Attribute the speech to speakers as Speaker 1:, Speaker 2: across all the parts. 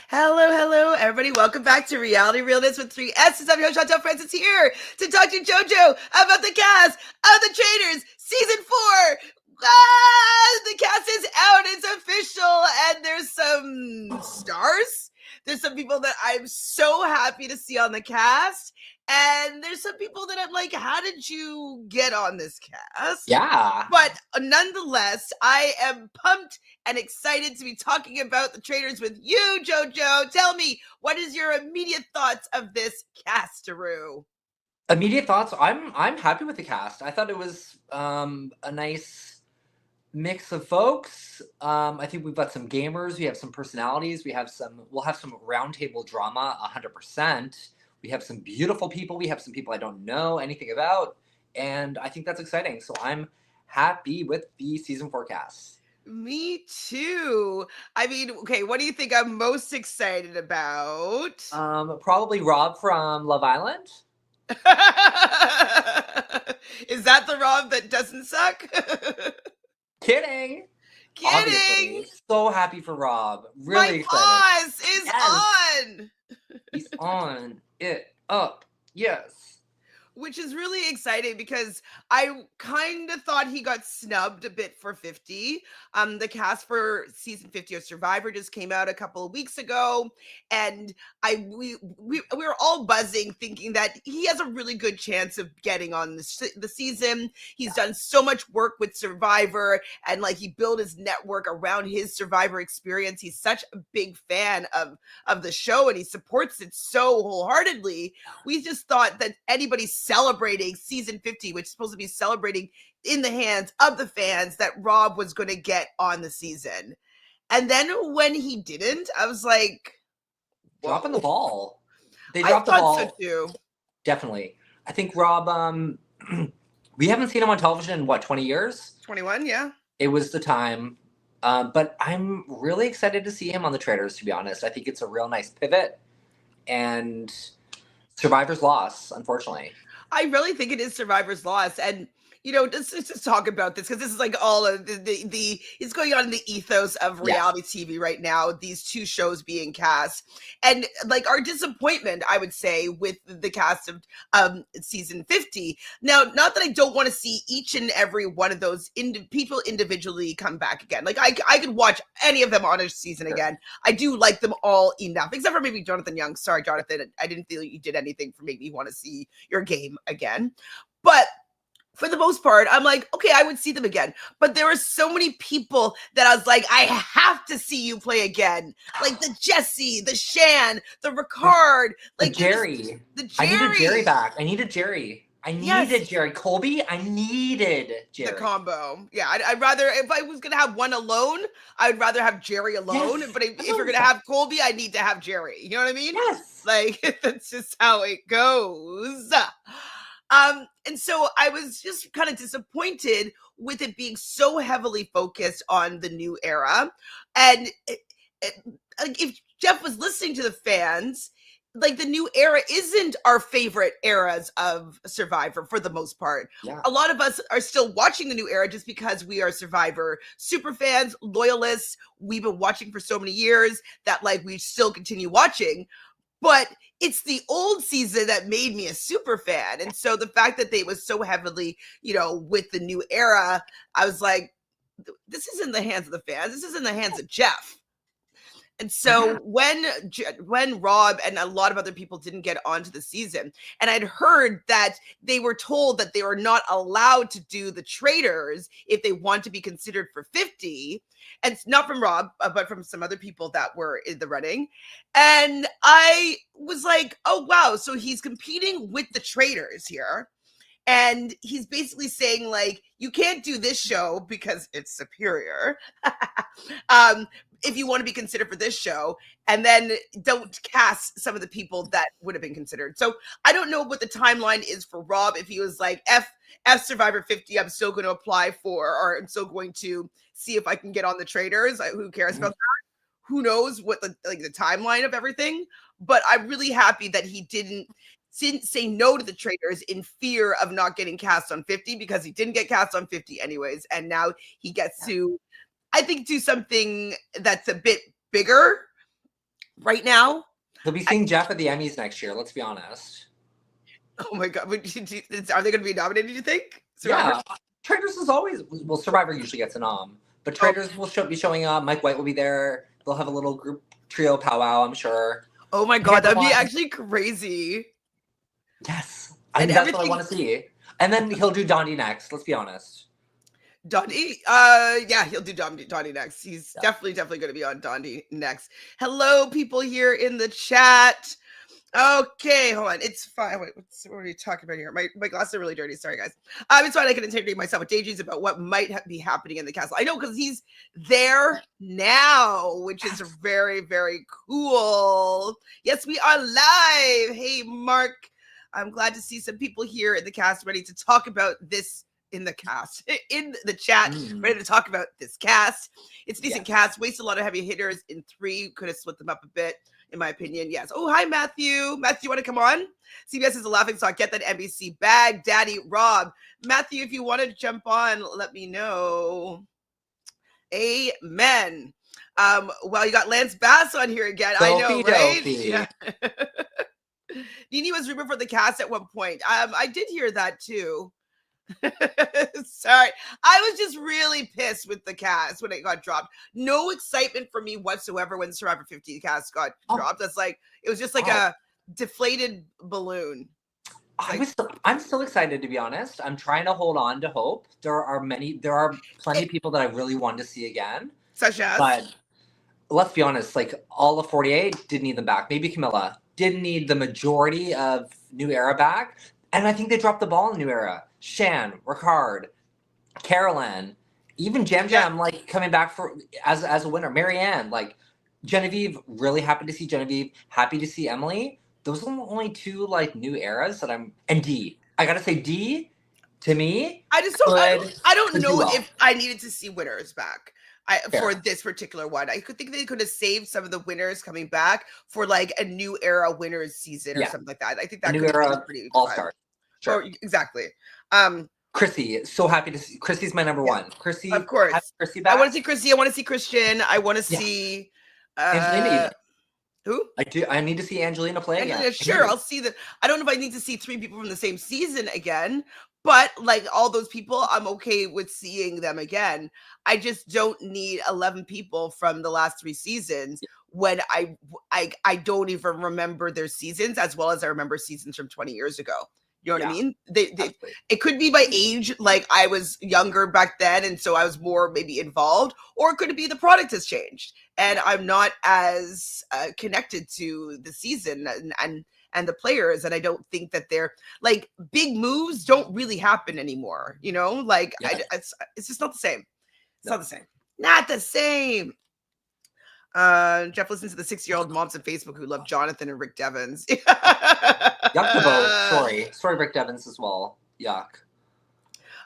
Speaker 1: Hello, everybody. Welcome back to Reality Realness with 3 S's. I'm your host, Chantel Francis, here to talk to Jojo about the cast of The Traitors Season 4. The cast is out. It's official. And there's some stars. There's some people that I'm so happy to see on the cast. And there's some people that I'm like, how did you get on this cast?
Speaker 2: Yeah.
Speaker 1: But nonetheless, I am pumped and excited to be talking about The Traitors with you, Jojo. Tell me, what is your immediate thoughts of this castaroo?
Speaker 2: Immediate thoughts. I'm happy with the cast. I thought it was a nice mix of folks. I think we've got some gamers. We have some personalities. We'll have some roundtable drama. 100%. We have some beautiful people. We have some people I don't know anything about, and I think that's exciting. So I'm happy with the season forecast.
Speaker 1: Me too. I mean, okay, what do you think I'm most excited about?
Speaker 2: Probably Rob from Love Island.
Speaker 1: Is that the Rob that doesn't suck?
Speaker 2: Kidding.
Speaker 1: Kidding.
Speaker 2: Obviously. So happy for Rob. Really excited.
Speaker 1: My pause is on.
Speaker 2: He's on it up. Yes.
Speaker 1: Which is really exciting because I kind of thought he got snubbed a bit for 50. The cast for season 50 of Survivor just came out a couple of weeks ago, and we were all buzzing, thinking that he has a really good chance of getting on the season. He's done so much work with Survivor, and like he built his network around his Survivor experience. He's such a big fan of the show, and he supports it so wholeheartedly. We just thought that anybody celebrating season 50, which is supposed to be celebrating in the hands of the fans, that Rob was going to get on the season. And then when he didn't, I was like, whoa.
Speaker 2: Dropping the ball. They dropped the ball.
Speaker 1: So too.
Speaker 2: Definitely. I think Rob, we haven't seen him on television in 20 years?
Speaker 1: 21, yeah.
Speaker 2: It was the time. But I'm really excited to see him on The Traitors, to be honest. I think it's a real nice pivot. And Survivor's loss, unfortunately.
Speaker 1: I really think it is Survivor's loss. And, you know, let's just talk about this, because this is like all of the it's going on in the ethos of reality TV right now, these two shows being cast. And like our disappointment, I would say, with the cast of season 50. Now, not that I don't want to see each and every one of those people individually come back again. Like I could watch any of them on a season again. I do like them all enough, except for maybe Jonathan Young. Sorry, Jonathan. I didn't feel you did anything for making me want to see your game again. But for the most part, I'm like, okay, I would see them again. But there were so many people that I was like, I have to see you play again. Like the Jesse, the Shan, the Ricard, like
Speaker 2: the Jerry.
Speaker 1: I
Speaker 2: needed Jerry back. I needed Jerry. Jerry. Colby, I needed Jerry.
Speaker 1: The combo. Yeah, I'd rather, if I was going to have one alone, I'd rather have Jerry alone. Yes, but if you're going to have Colby, I need to have Jerry. You know what I mean?
Speaker 2: Yes.
Speaker 1: Like, that's just how it goes. And so I was just kind of disappointed with it being so heavily focused on the new era. And if Jeff was listening to the fans, like the new era isn't our favorite eras of Survivor for the most part.
Speaker 2: Yeah.
Speaker 1: A lot of us are still watching the new era just because we are Survivor super fans, loyalists. We've been watching for so many years that like we still continue watching. But it's the old season that made me a super fan. And so the fact that they was so heavily, you know, with the new era, I was like, this is in the hands of the fans. This is in the hands of Jeff. And so when Rob and a lot of other people didn't get onto the season, and I'd heard that they were told that they were not allowed to do the Traitors if they want to be considered for 50, and not from Rob, but from some other people that were in the running. And I was like, oh, wow. So he's competing with the Traitors here. And he's basically saying, like, you can't do this show because it's superior. If you want to be considered for this show, and then don't cast some of the people that would have been considered. So I don't know what the timeline is for Rob. If he was like, F Survivor 50, I'm still going to apply for, or I'm still going to see if I can get on the Traitors. Who cares about that? Who knows what the timeline of everything? But I'm really happy that he didn't say no to the Traitors in fear of not getting cast on 50, because he didn't get cast on 50 anyways. And now he gets to, I think, do something that's a bit bigger right now.
Speaker 2: They'll be seeing Jeff at the Emmys next year. Let's be honest.
Speaker 1: Oh my God. Are they going to be nominated, you think?
Speaker 2: Survivor? Yeah. Traitors is always, well, Survivor usually gets a nom, but Traitors will be showing up. Mike White will be there. They'll have a little group trio powwow, I'm sure.
Speaker 1: Oh my God, that'd be actually crazy.
Speaker 2: Yes. That's what I want to see. And then he'll do Donnie next, let's be honest.
Speaker 1: Donnie, yeah, he'll do Donnie next. He's definitely going to be on Donnie next. Hello, people here in the chat. Okay, hold on. It's fine. Wait, what are you talking about here? My glasses are really dirty. Sorry, guys. It's fine. I can integrate myself with daydreams about what might be happening in the castle. I know, because he's there now, which is very, very cool. Yes, we are live. Hey, Mark. I'm glad to see some people here in the cast ready to talk about this in the cast, in the chat, ready to talk about this cast. It's a decent cast. Wasted a lot of heavy hitters in 3. Could have split them up a bit, in my opinion. Yes. Oh, hi, Matthew. Matthew, you want to come on? CBS is a laughing stock. Get that NBC bag, Daddy Rob. Matthew, if you want to jump on, let me know. Amen. Well, you got Lance Bass on here again. I know, right? Yeah. Nene was rumored for the cast at one point. I did hear that too. Sorry, I was just really pissed with the cast when it got dropped. No excitement for me whatsoever when Survivor 50 cast got dropped. That's like, it was just like a deflated balloon.
Speaker 2: I'm still excited, to be honest. I'm trying to hold on to hope. There are plenty of people that I really want to see again.
Speaker 1: Such as?
Speaker 2: But let's be honest, like all of 48 didn't need them back. Maybe Camilla didn't need the majority of New Era back. And I think they dropped the ball in New Era. Shan, Ricard, Carolyn, even Jam, like coming back for as a winner. Marianne, like Genevieve, really happy to see Genevieve. Happy to see Emily. Those are the only 2 like New Eras that and D. I gotta say D, to me,
Speaker 1: I just don't. I don't know if I needed to see winners back. For this particular one, I could think they could have saved some of the winners coming back for like a New Era winners season or something like that. I think that
Speaker 2: New
Speaker 1: could
Speaker 2: Era
Speaker 1: have been pretty
Speaker 2: all-star.
Speaker 1: Sure. Exactly.
Speaker 2: Chrissy, so happy to see. Chrissy's my number 1. Chrissy,
Speaker 1: of course.
Speaker 2: Chrissy back.
Speaker 1: I want to see Chrissy. I want to see Christian. I want to see who?
Speaker 2: I need to see Angelina play again.
Speaker 1: Sure, I'll see that. I don't know if I need to see 3 people from the same season again, but like all those people, I'm okay with seeing them again. I just don't need 11 people from the last 3 seasons when I don't even remember their seasons as well as I remember seasons from 20 years ago. You know what I mean? It could be by age, like I was younger back then, and so I was more maybe involved, or it could be the product has changed, and I'm not as connected to the season and the players, and I don't think that they're like big moves don't really happen anymore. You know, like it's just not the same. It's not the same. Not the same. Jeff listens to the 6-year-old moms on Facebook who love Jonathan and Rick Devens.
Speaker 2: Yuck to both. Sorry, Rick Devens as well. Yuck.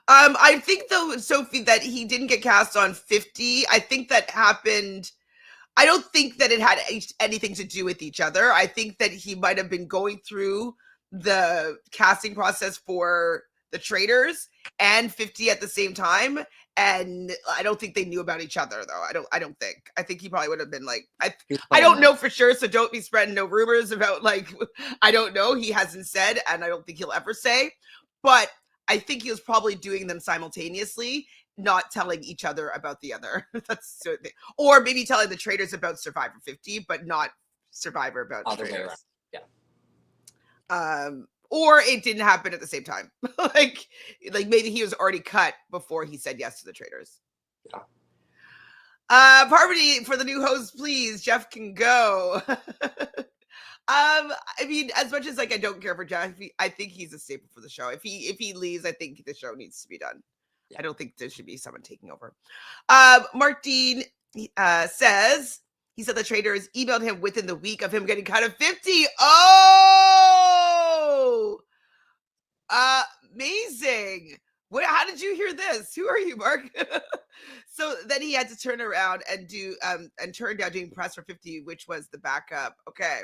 Speaker 1: I think though, Sophie, that he didn't get cast on 50. I think that happened. I don't think that it had anything to do with each other. I think that he might have been going through the casting process for the Traitors and 50 at the same time. And I don't think they knew about each other, though. I don't think. I think he probably would have been like, I don't know for sure, so don't be spreading no rumors about like, I don't know. He hasn't said, and I don't think he'll ever say. But I think he was probably doing them simultaneously, not telling each other about the other. That's or maybe telling the Traitors about Survivor 50, but not Survivor about the Traitors. Yeah. Or it didn't happen at the same time. like maybe he was already cut before he said yes to the Traitors.
Speaker 2: Yeah.
Speaker 1: Parvati, for the new host, please. Jeff can go. I mean, as much as like I don't care for Jeff, I think he's a staple for the show. If he leaves, I think the show needs to be done. Yeah. I don't think there should be someone taking over. Mark Dean says he said the Traitors emailed him within the week of him getting cut of 50. Oh, amazing. How did you hear this? Who are you, Mark? So then he had to turn around and do and turn down doing press for 50, which was the backup. Okay.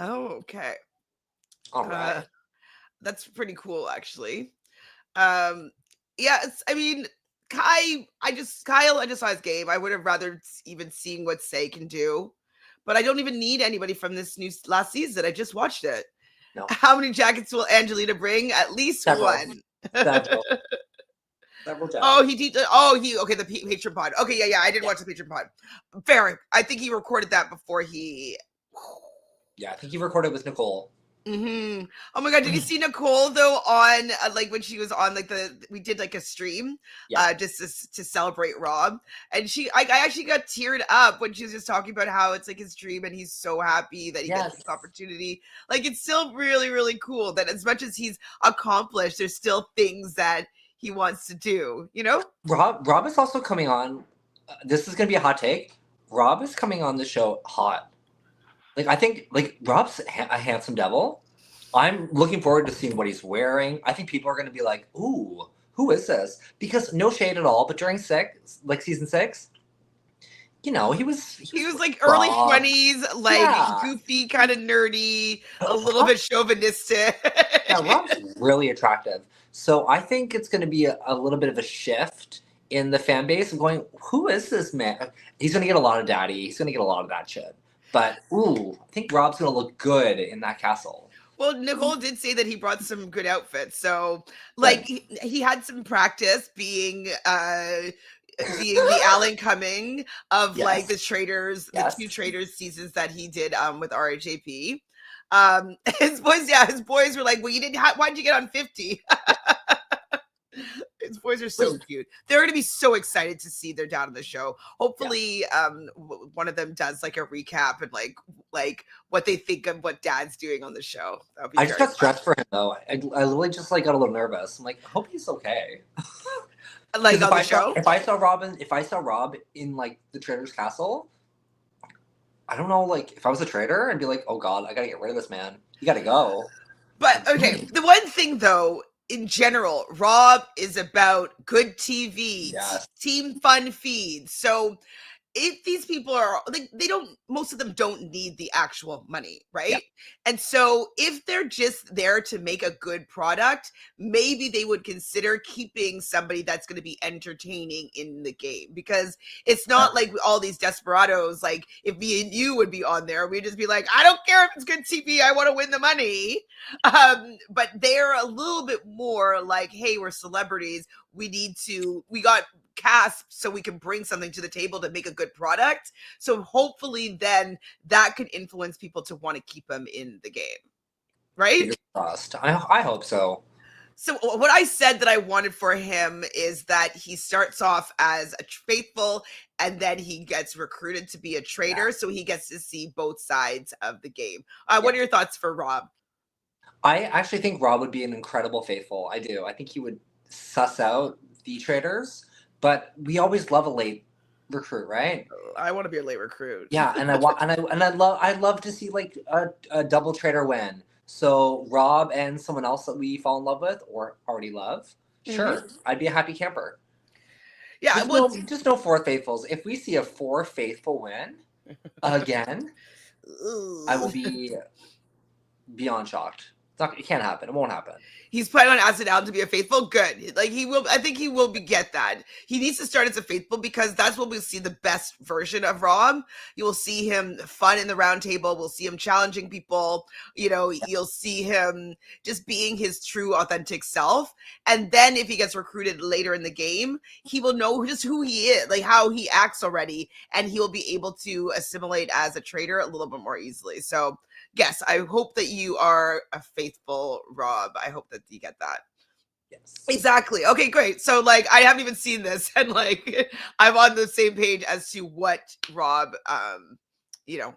Speaker 1: Okay.
Speaker 2: All right.
Speaker 1: That's pretty cool, actually. Yeah, I mean, I just saw his game. I would have rather even seen what Say can do, but I don't even need anybody from this new last season. I just watched it.
Speaker 2: No.
Speaker 1: How many jackets will Angelina bring? At least
Speaker 2: Several.
Speaker 1: one.
Speaker 2: Several jackets.
Speaker 1: Okay, the Patreon pod. Okay, yeah, I didn't watch the Patreon pod. Fair. I think he recorded that before he.
Speaker 2: Yeah, I think he recorded with Nicole.
Speaker 1: Mm-hmm. Oh my god, did you see Nicole though on like when she was on like we did like a stream just to celebrate Rob, and I actually got teared up when she was just talking about how it's like his dream and he's so happy that he gets this opportunity. Like it's still really, really cool that as much as he's accomplished, there's still things that he wants to do, you know?
Speaker 2: Rob is also coming on. This is gonna be a hot take. Rob is coming on the show hot. Like I think like Rob's a handsome devil. I'm looking forward to seeing what he's wearing. I think people are gonna be like, "Ooh, who is this?" Because no shade at all, but during season 6, you know, he was
Speaker 1: like early 20s, like goofy, kind of nerdy, a little bit chauvinistic.
Speaker 2: Yeah, Rob's really attractive. So I think it's going to be a little bit of a shift in the fan base of going, who is this man? He's going to get a lot of daddy. He's going to get a lot of that shit. But, I think Rob's going to look good in that castle.
Speaker 1: Well, Nicole did say that he brought some good outfits. So, like, he had some practice being the Alan Cumming of like the Traitors, the 2 Traitors seasons that he did with RHAP. His boys were like, well, you didn't why'd you get on 50? His boys are so cute. They're going to be so excited to see they're down on the show. Hopefully one of them does like a recap and like what they think of what Dad's doing on the show.
Speaker 2: I just got stressed for him though. I literally just like got a little nervous. I'm like, I hope he's okay.
Speaker 1: Like on the show?
Speaker 2: If I saw Rob in like the Traitor's Castle, I don't know, like if I was a traitor, I'd be like, oh God, I gotta get rid of this man. You gotta go.
Speaker 1: But okay, the one thing though, in general, Rob is about good TV, team fun feeds. So if these people are like, most of them don't need the actual money, right? Yeah. And so if they're just there to make a good product, maybe they would consider keeping somebody that's going to be entertaining in the game, because it's not like all these desperados, like if me and you would be on there, we'd just be like, I don't care if it's good TV, I want to win the money. But they're a little bit more like, hey, we're celebrities, we got cast so we can bring something to the table to make a good product. So hopefully then that could influence people to want to keep them in the game, right?
Speaker 2: I hope so.
Speaker 1: So what I said that I wanted for him is that he starts off as a faithful and then he gets recruited to be a traitor, so he gets to see both sides of the game. What are your thoughts for Rob?
Speaker 2: I actually think Rob would be an incredible faithful. I do. I think he would suss out the traitors. But we always love a late recruit, right?
Speaker 1: I want to be a late recruit.
Speaker 2: Yeah, and I'd love to see like a double traitor win. So Rob and someone else that we fall in love with or already love. Sure, I'd be a happy camper. Yeah, just no 4 faithfuls. If we see a 4 faithful win again, I will be beyond shocked. It can't happen. It won't happen.
Speaker 1: He's planning on asking Alan to be a faithful. Good. Like he will. I think he will get that. He needs to start as a faithful because that's when we'll see the best version of Rob. You will see him fun in the round table. We'll see him challenging people. You know, you'll see him just being his true, authentic self. And then if he gets recruited later in the game, he will know just who he is, like how he acts already, and he will be able to assimilate as a traitor a little bit more easily. So yes, I hope that you are a faithful Rob. I hope that you get that.
Speaker 2: Yes.
Speaker 1: Exactly. Okay, great. So like I haven't even seen this and like I'm on the same page as to what Rob you know,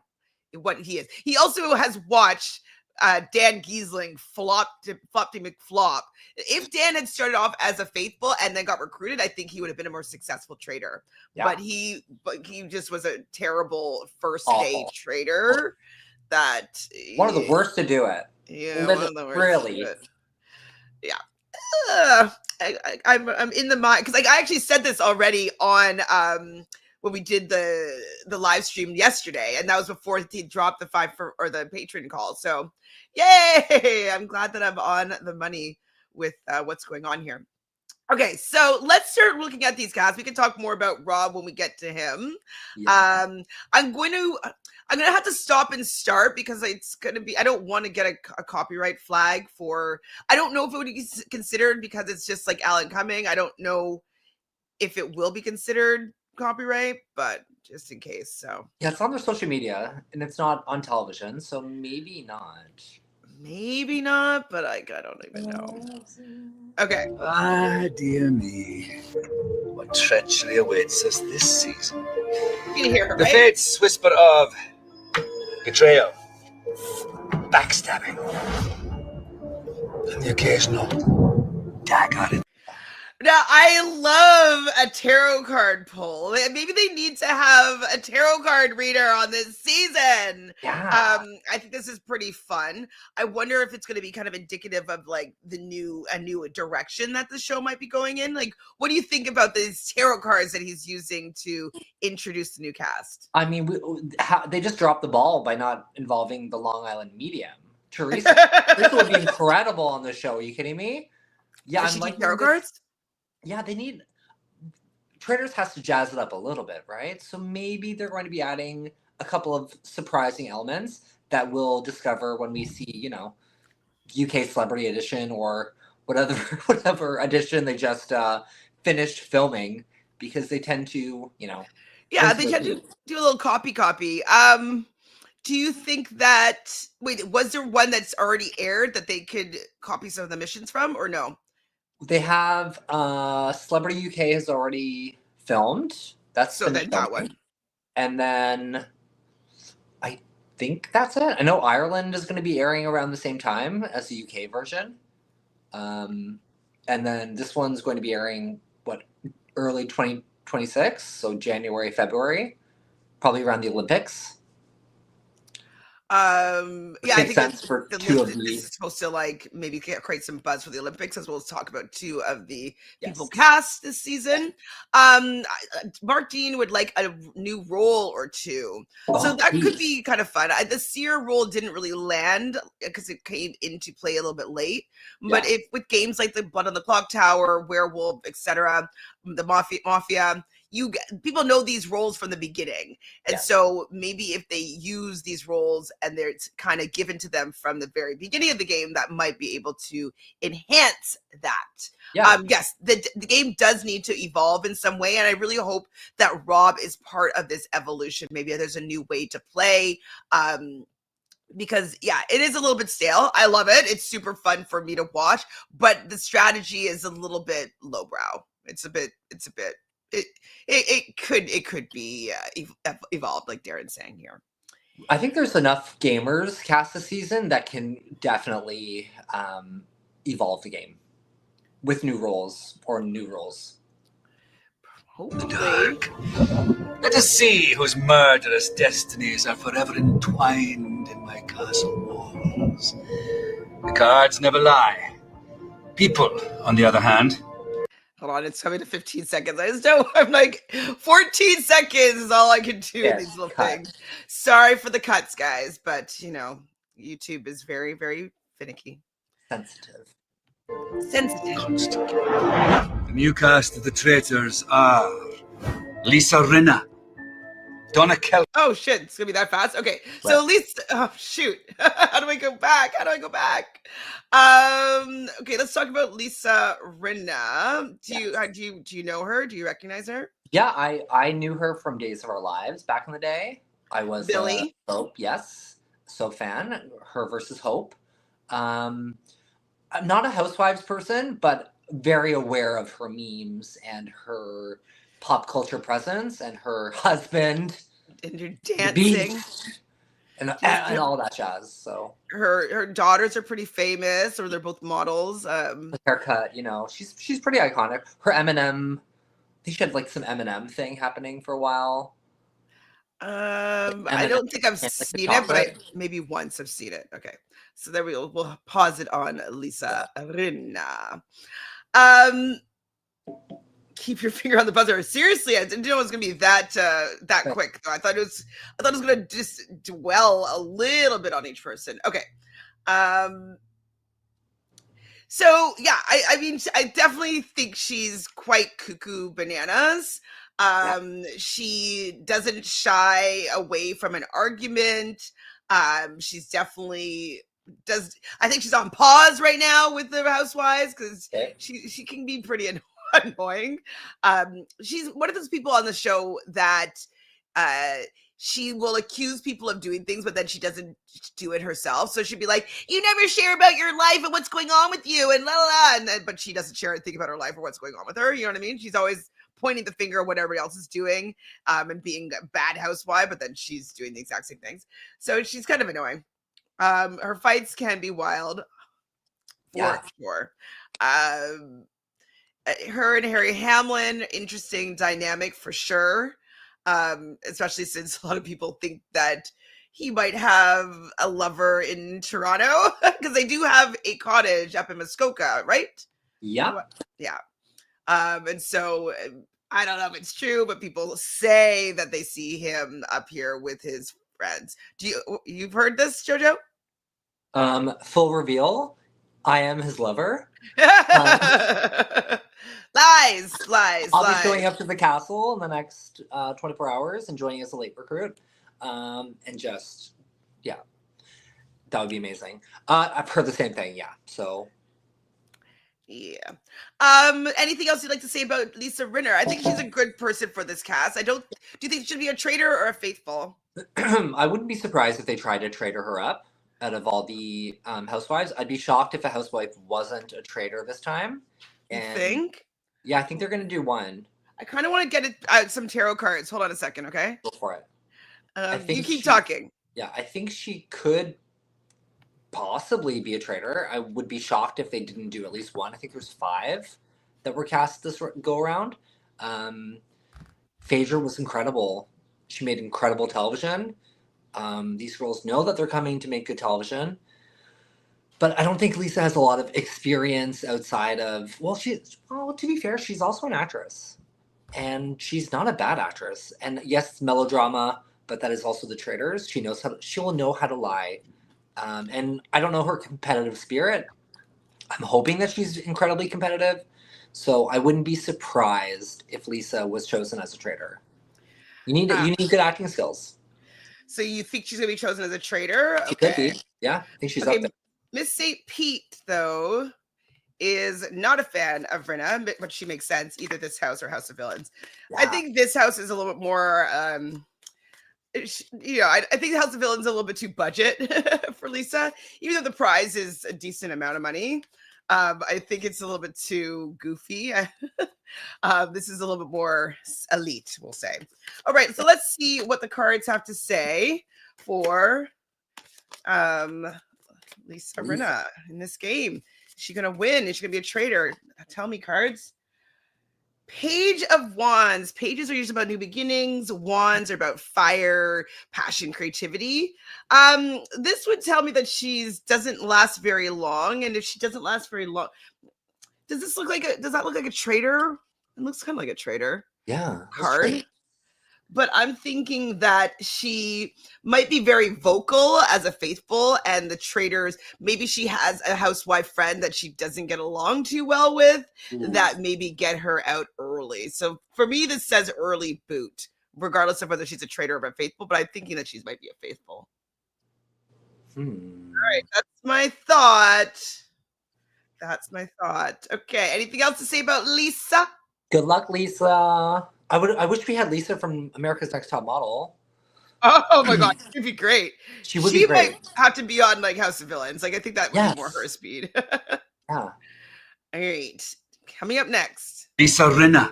Speaker 1: what he is. He also has watched Dan Giesling Floppy McFlop. If Dan had started off as a faithful and then got recruited, I think he would have been a more successful traitor. Yeah. But he just was a terrible first day traitor. That
Speaker 2: one of the worst to do it.
Speaker 1: Yeah, one of the worst.
Speaker 2: Really.
Speaker 1: Yeah. I'm in the mind because like I actually said this already on when we did the live stream yesterday, and that was before he dropped the the patron call. So yay! I'm glad that I'm on the money with what's going on here. Okay, so let's start looking at these casts. We can talk more about Rob when we get to him.
Speaker 2: Yeah.
Speaker 1: I'm going to have to stop and start because it's going to be. I don't want to get a copyright flag for. I don't know if it would be considered because it's just like Alan Cumming. I don't know if it will be considered copyright, but just in case. So
Speaker 2: Yeah, it's on their social media and it's not on television, so maybe not.
Speaker 1: maybe not, but I don't even know. Okay.
Speaker 3: Ah, dear me. What treachery awaits us this season.
Speaker 1: You can hear her,
Speaker 3: The
Speaker 1: right?
Speaker 3: fates whisper of betrayal, backstabbing, and the occasional dagger.
Speaker 1: Now, I love a tarot card pull. Maybe they need to have a tarot card reader on this season.
Speaker 2: Yeah.
Speaker 1: I think this is pretty fun. I wonder if it's going to be kind of indicative of like a new direction that the show might be going in. Like, what do you think about these tarot cards that he's using to introduce the new cast?
Speaker 2: I mean, they just dropped the ball by not involving the Long Island medium. Teresa would be incredible on the show. Are you kidding me? Yeah,
Speaker 1: I'm like tarot cards.
Speaker 2: Yeah, they need. Traitors has to jazz it up a little bit, right? So maybe they're going to be adding a couple of surprising elements that we'll discover when we see, UK Celebrity Edition or whatever edition they just finished filming, because they tend to,
Speaker 1: Yeah, they tend to do a little copy. Do you think that was there one that's already aired that they could copy some of the missions from, or no?
Speaker 2: They have Celebrity UK has already filmed. That's
Speaker 1: so then that one.
Speaker 2: And then I think that's it. I know Ireland is going to be airing around the same time as the UK version. And then this one's going to be airing early 2026, so January, February, probably around the Olympics.
Speaker 1: Yeah, I think
Speaker 2: sense for two of
Speaker 1: this
Speaker 2: these.
Speaker 1: is supposed to like maybe create some buzz for the Olympics, as well as talk about two of the people cast this season. Mark Dean would like a new role or two, so that could be kind of fun. The Seer role didn't really land because it came into play a little bit late, but if with games like the Blood on the Clock Tower, Werewolf, etc., the Mafia, people know these roles from the beginning, and so maybe if they use these roles and they're kind of given to them from the very beginning of the game, that might be able to enhance that. Yes, the game does need to evolve in some way, and I really hope that Rob is part of this evolution. Maybe there's a new way to play, because it is a little bit stale. I love it. It's super fun for me to watch, but the strategy is a little bit lowbrow. It could be evolved, like Darren's saying here.
Speaker 2: I think there's enough gamers cast this season that can definitely evolve the game with new roles or new roles.
Speaker 1: Hopefully.
Speaker 3: The dark. Let us see whose murderous destinies are forever entwined in my castle walls. The cards never lie. People, on the other hand.
Speaker 1: Hold on, it's coming to 15 seconds. I just know I'm like 14 seconds is all I can do in these little things. Sorry for the cuts, guys, but YouTube is very, very finicky.
Speaker 2: Sensitive.
Speaker 3: Constantly. The new cast of the Traitors are Lisa Rinna, Donna Kelce.
Speaker 1: Oh shit, it's gonna be that fast. Okay, so at least shoot. How do I go back? Okay, let's talk about Lisa Rinna. Do you know her? Do you recognize her?
Speaker 2: Yeah, I knew her from Days of Our Lives back in the day. I was
Speaker 1: Billy.
Speaker 2: Hope, yes, so fan. Her versus Hope. I'm not a Housewives person, but very aware of her memes and her pop culture presence and her husband
Speaker 1: and her dancing
Speaker 2: and all that jazz. So
Speaker 1: her daughters are pretty famous, or they're both models.
Speaker 2: The haircut, she's pretty iconic. Her Eminem, they should have like some Eminem thing happening for a while.
Speaker 1: I don't think I've seen it, but maybe once I've seen it. Okay, so there we'll pause it on Lisa Rinna. Keep your finger on the buzzer. Seriously, I didn't know it was gonna be that quick. I thought it was gonna just dwell a little bit on each person. Okay. So yeah, I mean, I definitely think she's quite cuckoo bananas. She doesn't shy away from an argument. She's definitely does. I think she's on pause right now with the housewives because
Speaker 2: Okay.
Speaker 1: she can be pretty annoying. She's one of those people on the show that uh she will accuse people of doing things, but then she doesn't do it herself. So she'd be like, "You never share about your life and what's going on with you," and la la la. And then, but she doesn't share anything about her life or what's going on with her. You know what I mean? She's always pointing the finger at what everybody else is doing, and being a bad housewife, but then she's doing the exact same things. So she's kind of annoying. Her fights can be wild, for sure. Her and Harry Hamlin, interesting dynamic for sure. Especially since a lot of people think that he might have a lover in Toronto because they do have a cottage up in Muskoka, right?
Speaker 2: Yeah.
Speaker 1: Yeah. And so I don't know if it's true, but people say that they see him up here with his friends. You've heard this, Jojo?
Speaker 2: Full reveal. I am his lover.
Speaker 1: Lies.
Speaker 2: I'll be showing up to the castle in the next 24 hours and joining as a late recruit. And just, yeah, that would be amazing. I've heard the same thing, yeah. So,
Speaker 1: yeah. Anything else you'd like to say about Lisa Rinna? I think she's a good person for this cast. Do you think she should be a traitor or a faithful?
Speaker 2: I wouldn't be surprised if they tried to traitor her up out of all the housewives. I'd be shocked if a housewife wasn't a traitor this time.
Speaker 1: You think?
Speaker 2: Yeah, I think they're going to do one.
Speaker 1: I kind of want to get some tarot cards. Hold on a second, okay?
Speaker 2: Go for it.
Speaker 1: You keep talking.
Speaker 2: Yeah, I think she could possibly be a traitor. I would be shocked if they didn't do at least one. I think there's 5 that were cast this go around. Phaedra was incredible. She made incredible television. These girls know that they're coming to make good television. But I don't think Lisa has a lot of experience outside of, to be fair, she's also an actress. And she's not a bad actress. And yes, it's melodrama, but that is also the Traitors. She will know how to lie. And I don't know her competitive spirit. I'm hoping that she's incredibly competitive. So I wouldn't be surprised if Lisa was chosen as a traitor. You need good acting skills.
Speaker 1: So you think she's going to be chosen as a traitor?
Speaker 2: She could be. Yeah, I think she's up there.
Speaker 1: Miss St. Pete, though, is not a fan of Rinna, but she makes sense, either this house or House of Villains. Yeah. I think this house is a little bit more, I think the House of Villains is a little bit too budget for Lisa, even though the prize is a decent amount of money. I think it's a little bit too goofy. This is a little bit more elite, we'll say. All right, so let's see what the cards have to say for Lisa Rinna in this game. Is she gonna win? Is she gonna be a traitor? Tell me, cards. Page of Wands. Pages are usually about new beginnings. Wands are about fire, passion, creativity. This would tell me that she doesn't last very long. And if she doesn't last very long, does that look like a traitor? It looks kind of like a traitor.
Speaker 2: Yeah.
Speaker 1: Card. But I'm thinking that she might be very vocal as a faithful, and the traitors, maybe she has a housewife friend that she doesn't get along too well with, that maybe get her out early. So for me, this says early boot, regardless of whether she's a traitor or a faithful, but I'm thinking that she might be a faithful. All right, that's my thought. Okay, anything else to say about Lisa?
Speaker 2: Good luck, Lisa. I wish we had Lisa from America's Next Top Model.
Speaker 1: Oh my God, she'd be great.
Speaker 2: She would be great.
Speaker 1: Might have to be on like House of Villains. Like I think that would be more her speed.
Speaker 2: Yeah.
Speaker 1: All right, coming up next,
Speaker 3: Lisa Rinna,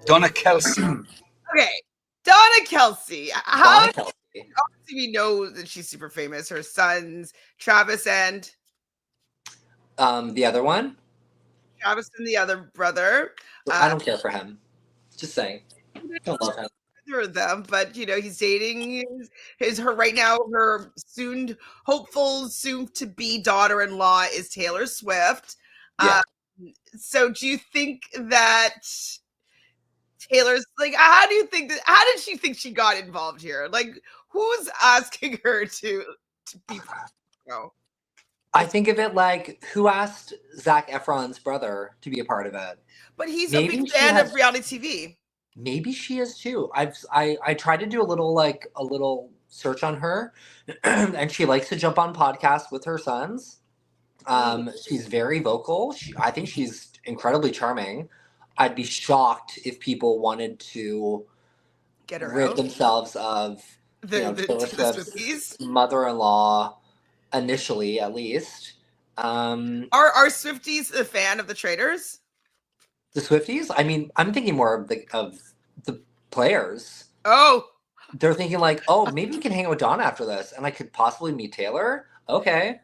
Speaker 3: Donna Kelce.
Speaker 1: Okay, Donna Kelce. How do we know that she's super famous? Her sons, Travis and
Speaker 2: the other one.
Speaker 1: Travis and the other brother.
Speaker 2: I don't care for him. Just saying. Don't love him.
Speaker 1: Either of them, but he's dating her right now. Her soon to be daughter-in-law is Taylor Swift.
Speaker 2: Yeah.
Speaker 1: So do you think that Taylor's like? How did she think she got involved here? Like, who's asking her to be? No.
Speaker 2: I think of it like, who asked Zac Efron's brother to be a part of it?
Speaker 1: But he's a
Speaker 2: Maybe
Speaker 1: big
Speaker 2: she
Speaker 1: fan of
Speaker 2: has.
Speaker 1: reality TV.
Speaker 2: Maybe she is too. I tried to do a little search on her, and she likes to jump on podcasts with her sons. She's very vocal. I think she's incredibly charming. I'd be shocked if people wanted to
Speaker 1: Get her
Speaker 2: rid
Speaker 1: out.
Speaker 2: themselves of
Speaker 1: The
Speaker 2: Taylor Swift's
Speaker 1: Swifties.
Speaker 2: mother-in-law, initially at least.
Speaker 1: Are Swifties a fan of the Traitors?
Speaker 2: The Swifties? I mean, I'm thinking more of the players.
Speaker 1: Oh,
Speaker 2: They're thinking like, oh, maybe we can hang out with Donna after this, and I could possibly meet Taylor. Okay,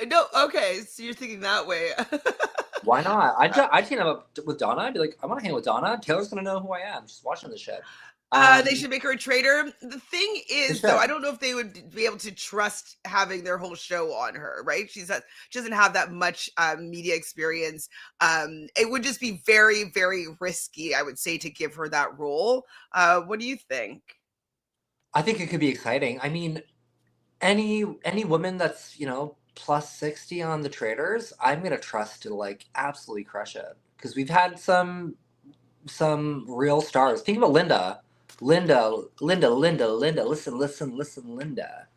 Speaker 1: no. Okay, so you're thinking that way.
Speaker 2: why not? I'd team up with Donna. I'd be like, I want to hang out with Donna. Taylor's gonna know who I am. She's watching this shit.
Speaker 1: They should make her a traitor. The thing is, though, I don't know if they would be able to trust having their whole show on her, right? She doesn't have that much media experience. It would just be very, very risky, I would say, to give her that role. What do you think?
Speaker 2: I think it could be exciting. I mean, any woman that's plus 60 on the Traitors, I'm gonna trust to like absolutely crush it, because we've had some real stars. Think about Linda. Listen, Linda.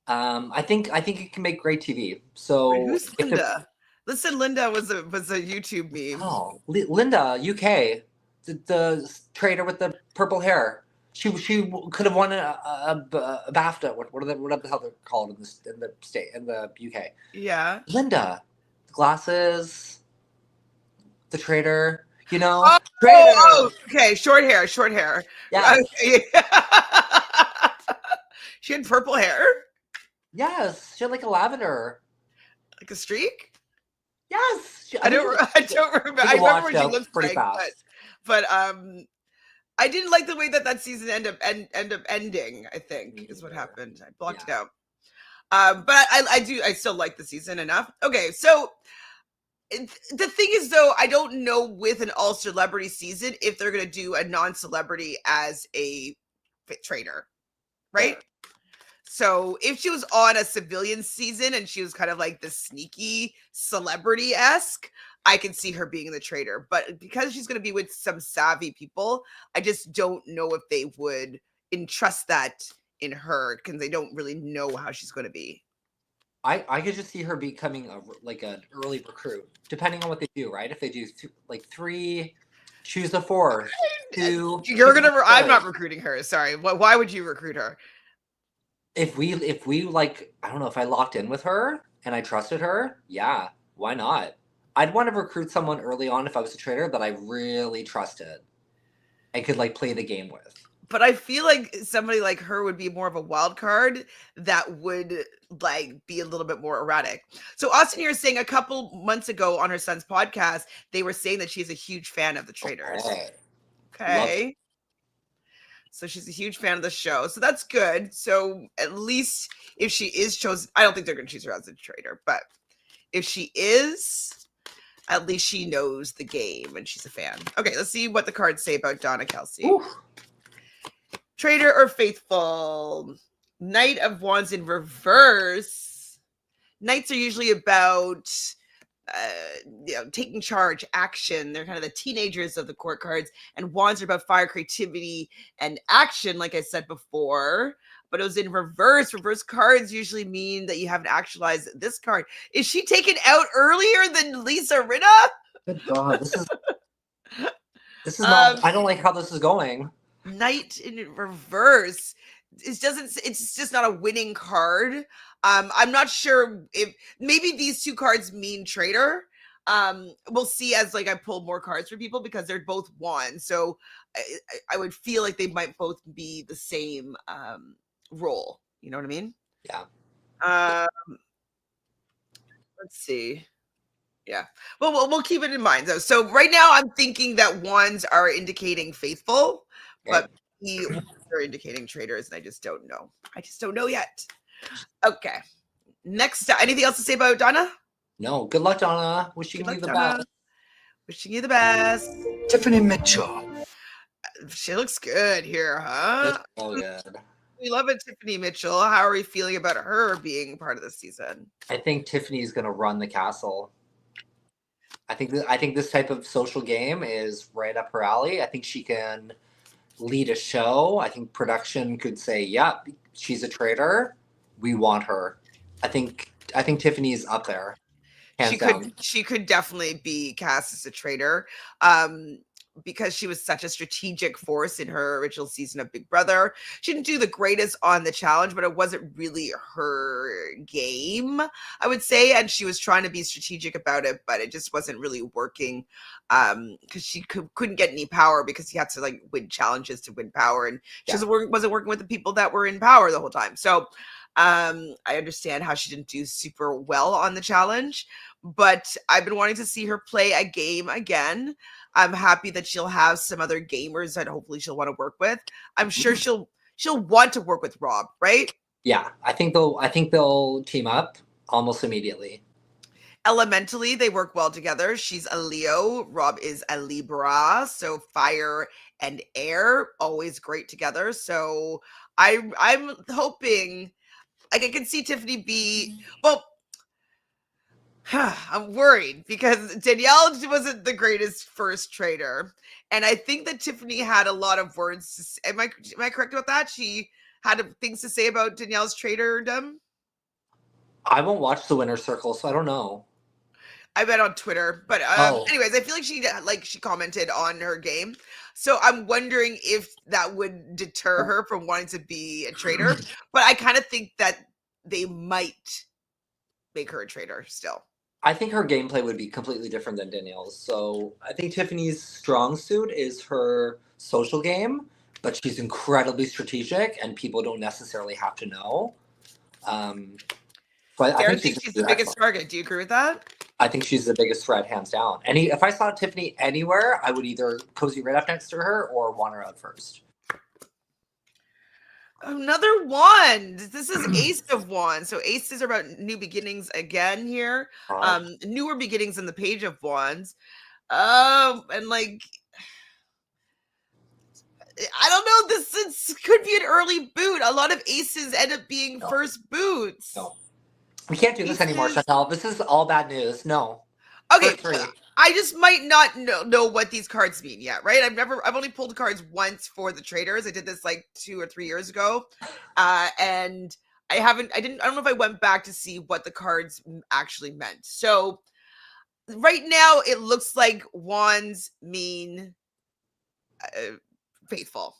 Speaker 2: I think it can make great TV. So
Speaker 1: Wait, who's Linda? Listen, Linda was a YouTube meme.
Speaker 2: Oh, Linda, UK, the traitor with the purple hair. She could have won a BAFTA. What the hell they're called in the UK?
Speaker 1: Yeah.
Speaker 2: Linda, the glasses, the traitor.
Speaker 1: Oh,
Speaker 2: traitor.
Speaker 1: Okay, short hair.
Speaker 2: Yeah.
Speaker 1: Okay. She had purple hair.
Speaker 2: Yes, she had like a lavender.
Speaker 1: Like a streak.
Speaker 2: Yes.
Speaker 1: I don't remember. I remember what she looked
Speaker 2: pretty
Speaker 1: like,
Speaker 2: fast.
Speaker 1: but I didn't like the way that season end up ending. I think is what happened. I blocked it out. But I still like the season enough. Okay, so the thing is, though, I don't know with an all celebrity season if they're gonna do a non-celebrity as a traitor, right? Yeah. So if she was on a civilian season and she was kind of like the sneaky celebrity-esque, I can see her being the traitor. But because she's going to be with some savvy people, I just don't know if they would entrust that in her, because they don't really know how she's going to be.
Speaker 2: I could just see her becoming an early recruit, depending on what they do, right? If they do 3, choose the 4. 2.
Speaker 1: I'm not recruiting her. Sorry. Why would you recruit her?
Speaker 2: If we like, I don't know, if I locked in with her and I trusted her, yeah, why not? I'd want to recruit someone early on if I was a traitor that I really trusted and could like play the game with.
Speaker 1: But I feel like somebody like her would be more of a wild card that would like be a little bit more erratic. So Austin here is saying a couple months ago on her son's podcast, they were saying that she's a huge fan of the Traitors. Okay. So she's a huge fan of the show. So that's good. So at least if she is chosen, I don't think they're going to choose her as a traitor, but if she is, at least she knows the game and she's a fan. Okay, let's see what the cards say about Donna Kelce.
Speaker 2: Ooh.
Speaker 1: Traitor or faithful? Knight of Wands in reverse. Knights are usually about taking charge, action. They're kind of the teenagers of the court cards, and Wands are about fire, creativity, and action, like I said before. But it was in reverse. Reverse cards usually mean that you haven't actualized this card. Is she taken out earlier than Lisa Rinna?
Speaker 2: Good God, this is not. I don't like how this is going.
Speaker 1: Knight in reverse. It's just not a winning card. I'm not sure if maybe these two cards mean traitor. We'll see as like I pull more cards for people because they're both wands. So I would feel like they might both be the same role. You know what I mean?
Speaker 2: Yeah.
Speaker 1: Let's see. Yeah. Well, we'll keep it in mind though. So right now I'm thinking that wands are indicating faithful, but they're indicating traitors, and I just don't know. I just don't know yet. Okay. Next, anything else to say about Donna?
Speaker 2: No. Good luck, Donna. Wishing you the best.
Speaker 1: Wishing you the best.
Speaker 3: Tiffany Mitchell.
Speaker 1: She looks good here, huh?
Speaker 2: Oh, good.
Speaker 1: We love it, Tiffany Mitchell. How are we feeling about her being part of the season?
Speaker 2: I think Tiffany's going to run the castle. I think this type of social game is right up her alley. I think she can lead a show. I think production could say, "Yeah, she's a traitor. We want her." I think Tiffany's up there, hands down.
Speaker 1: She could definitely be cast as a traitor. Because she was such a strategic force in her original season of Big Brother. She didn't do the greatest on the challenge, but it wasn't really her game, I would say. And she was trying to be strategic about it, but it just wasn't really working because she couldn't get any power because you had to like win challenges to win power. And she wasn't working with the people that were in power the whole time. So I understand how she didn't do super well on the challenge, but I've been wanting to see her play a game again. I'm happy that she'll have some other gamers that hopefully she'll want to work with. I'm sure she'll want to work with Rob, right?
Speaker 2: Yeah, I think they'll team up almost immediately.
Speaker 1: Elementally, they work well together. She's a Leo. Rob is a Libra. So fire and air, always great together. So I'm hoping, like, I can see Tiffany be, well, I'm worried because Danielle wasn't the greatest first traitor. And I think that Tiffany had a lot of words. Am I correct about that? She had things to say about Danielle's traitordom.
Speaker 2: I won't watch the winner's circle, so I don't know.
Speaker 1: I bet on Twitter. But anyways, I feel like she commented on her game. So I'm wondering if that would deter her from wanting to be a traitor. But I kind of think that they might make her a traitor still.
Speaker 2: I think her gameplay would be completely different than Danielle's. So I think Tiffany's strong suit is her social game, but she's incredibly strategic, and people don't necessarily have to know. But
Speaker 1: I think she's the biggest target. Do you agree with that?
Speaker 2: I think she's the biggest threat, hands down. If I saw Tiffany anywhere, I would either cozy right up next to her or want her out first.
Speaker 1: Another wand. This is Ace of Wands. So aces are about new beginnings again here. Newer beginnings in the Page of Wands. And like, I don't know. This could be an early boot. A lot of aces end up being first boots.
Speaker 2: No, we can't do this anymore, Chantal. This is all bad news. No.
Speaker 1: Okay. I just might not know what these cards mean yet, right? I've only pulled cards once for the Traitors. I did this like 2 or 3 years ago. And I don't know if I went back to see what the cards actually meant. So right now it looks like wands mean faithful.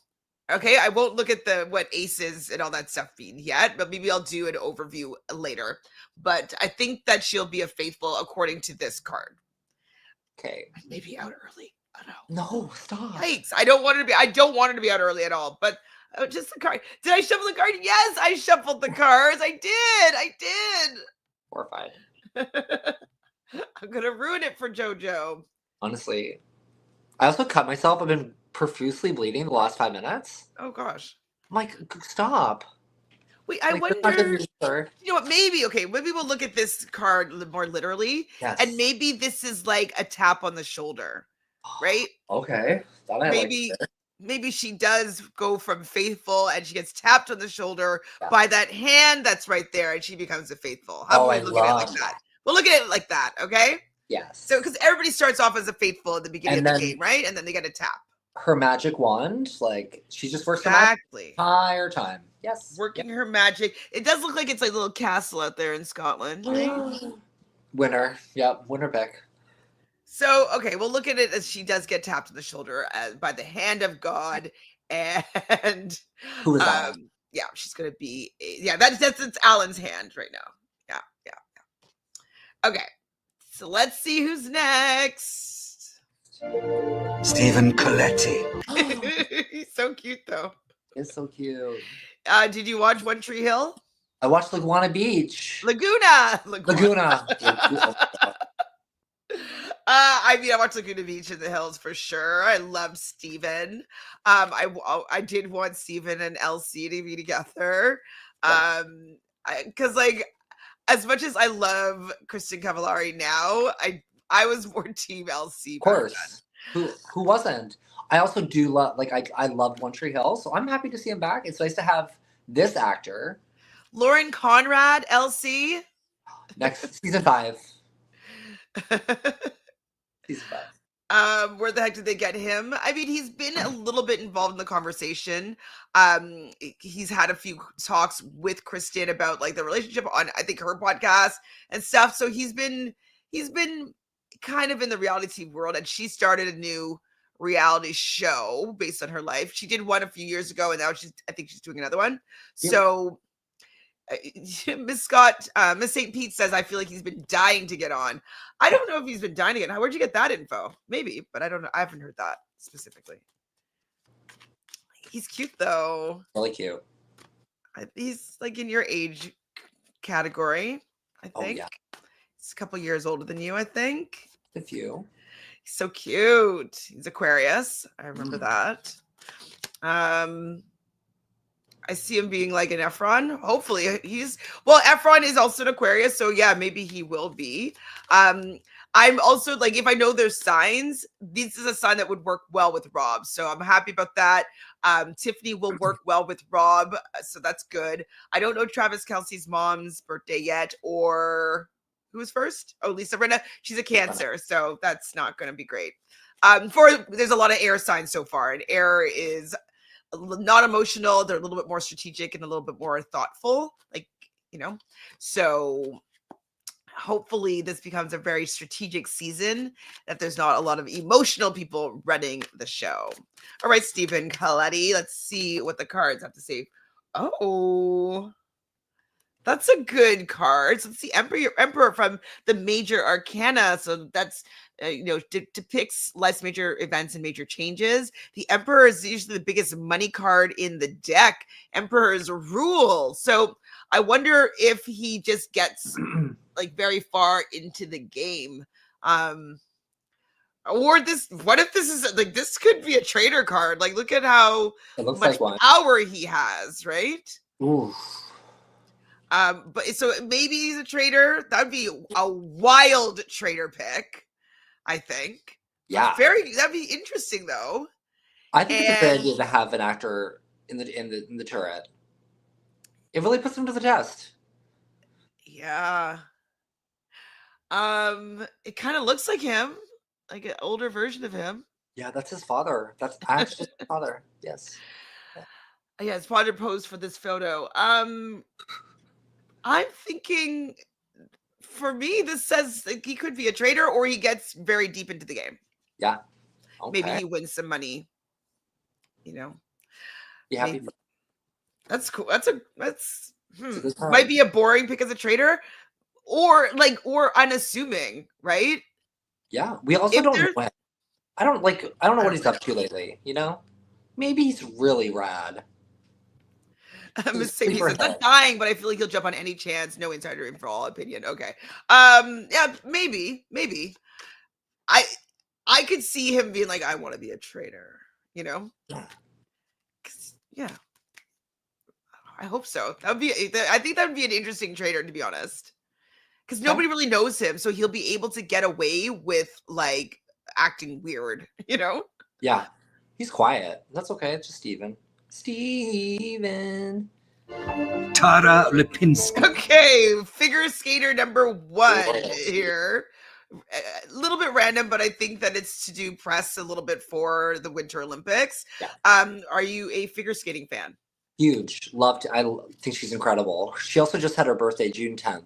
Speaker 1: Okay, I won't look at what aces and all that stuff mean yet, but maybe I'll do an overview later. But I think that she'll be a faithful according to this card.
Speaker 2: Okay.
Speaker 1: Maybe out early. I don't
Speaker 2: know. No, stop.
Speaker 1: Yikes. I don't want her to be out early at all. But just the card. Did I shuffle the card? Yes, I shuffled the cards. I did.
Speaker 2: Horrified.
Speaker 1: I'm gonna ruin it for Jojo.
Speaker 2: Honestly. I also cut myself. I've been profusely bleeding the last 5 minutes.
Speaker 1: Oh gosh.
Speaker 2: I'm like, stop.
Speaker 1: Wait, I wonder. You know what? Maybe we'll look at this card more literally.
Speaker 2: Yes.
Speaker 1: And maybe this is like a tap on the shoulder, right?
Speaker 2: Okay.
Speaker 1: Maybe she does go from faithful and she gets tapped on the shoulder by that hand that's right there, and she becomes a faithful. How about we look at it like that? We'll look at it like that, okay?
Speaker 2: Yes.
Speaker 1: So, because everybody starts off as a faithful at the beginning of the game, right? And then they get a tap.
Speaker 2: Her magic wand, like she just works
Speaker 1: exactly
Speaker 2: the entire time. Yes,
Speaker 1: working her magic. It does look like it's like a little castle out there in Scotland. Right?
Speaker 2: Winner, winner pick.
Speaker 1: So okay, we'll look at it as she does get tapped on the shoulder by the hand of God, and
Speaker 2: who is that?
Speaker 1: Yeah, she's gonna be. That's Alan's hand right now. Yeah. Okay, so let's see who's next.
Speaker 3: Stephen Coletti.
Speaker 1: He's so cute, though.
Speaker 2: It's so cute.
Speaker 1: Did you watch One Tree Hill?
Speaker 2: I watched Laguna Beach.
Speaker 1: Laguna. I watched Laguna Beach in the Hills for sure. I loved Steven. I did want Steven and Elsie to be together. Because like, as much as I love Kristen Cavallari now, I was more team Elsie.
Speaker 2: Of course. Who wasn't? I also do love, I loved One Tree Hill, so I'm happy to see him back. It's nice to have this actor.
Speaker 1: Lauren Conrad, LC.
Speaker 2: Next season 5. Season 5.
Speaker 1: Where the heck did they get him? I mean, he's been a little bit involved in the conversation. He's had a few talks with Kristen about like the relationship on, I think, her podcast and stuff. So he's been kind of in the reality TV world, and she started a new reality show based on her life. She did one a few years ago, and now I think she's doing another one.
Speaker 2: Yep.
Speaker 1: So Miss Scott, Miss St. Pete says, I feel like he's been dying to get on. I don't know if he's been dying to get on. Where'd you get that info? Maybe, but I don't know. I haven't heard that specifically. He's cute though.
Speaker 2: Really cute.
Speaker 1: He's like in your age category, I think.
Speaker 2: Oh, yeah.
Speaker 1: He's a couple years older than you, I think.
Speaker 2: A few.
Speaker 1: He's so cute. He's Aquarius. I remember that. I see him being like an Efron. Hopefully Efron is also an Aquarius. So yeah, maybe he will be. I'm also like, if I know there's signs, this is a sign that would work well with Rob. So I'm happy about that. Tiffany will work well with Rob. So that's good. I don't know Travis Kelce's mom's birthday yet, or who was first? Oh, Lisa Rinna. She's a Cancer. So that's not going to be great. There's a lot of air signs so far, and air is not emotional. They're a little bit more strategic and a little bit more thoughtful, like, so hopefully this becomes a very strategic season, that there's not a lot of emotional people running the show. All right, Stephen Coletti, let's see what the cards have to say. Oh, that's a good card. So it's the Emperor from the Major Arcana. So that's, depicts life's major events and major changes. The Emperor is usually the biggest money card in the deck. Emperors rule. So I wonder if he just gets like very far into the game. Or what if this is like, this could be a traitor card. Like, look at how much power he has, right?
Speaker 2: Ooh.
Speaker 1: But so maybe he's a traitor. That'd be a wild traitor pick, I think.
Speaker 2: Yeah,
Speaker 1: that'd be interesting though.
Speaker 2: I think it's a good idea to have an actor in the turret. It really puts him to the test.
Speaker 1: Yeah. It kind of looks like him, like an older version of him.
Speaker 2: Yeah, that's his father. That's actually his father. Yes.
Speaker 1: Yeah, his father posed for this photo. I'm thinking, for me, this says like he could be a traitor, or he gets very deep into the game.
Speaker 2: Yeah. Okay.
Speaker 1: Maybe he wins some money.
Speaker 2: Yeah.
Speaker 1: That's cool. Might be a boring pick as a traitor, or unassuming, right?
Speaker 2: Yeah. We also don't know. I don't know what he's up to lately, Maybe he's really rad.
Speaker 1: He's not dying, but I feel like he'll jump on any chance. No insider info, all opinion. Okay. Yeah, maybe. I could see him being like, I want to be a traitor, Yeah. I hope so. I think that would be an interesting traitor, to be honest. Because nobody really knows him, so he'll be able to get away with like acting weird,
Speaker 2: Yeah. He's quiet. That's okay. It's just Steven.
Speaker 3: Tara Lipinski.
Speaker 1: Okay, figure skater number 1 here. A little bit random, but I think that it's to do press a little bit for the Winter Olympics.
Speaker 2: Yeah.
Speaker 1: Are you a figure skating fan?
Speaker 2: Huge. Loved. I think she's incredible. She also just had her birthday, June 10th.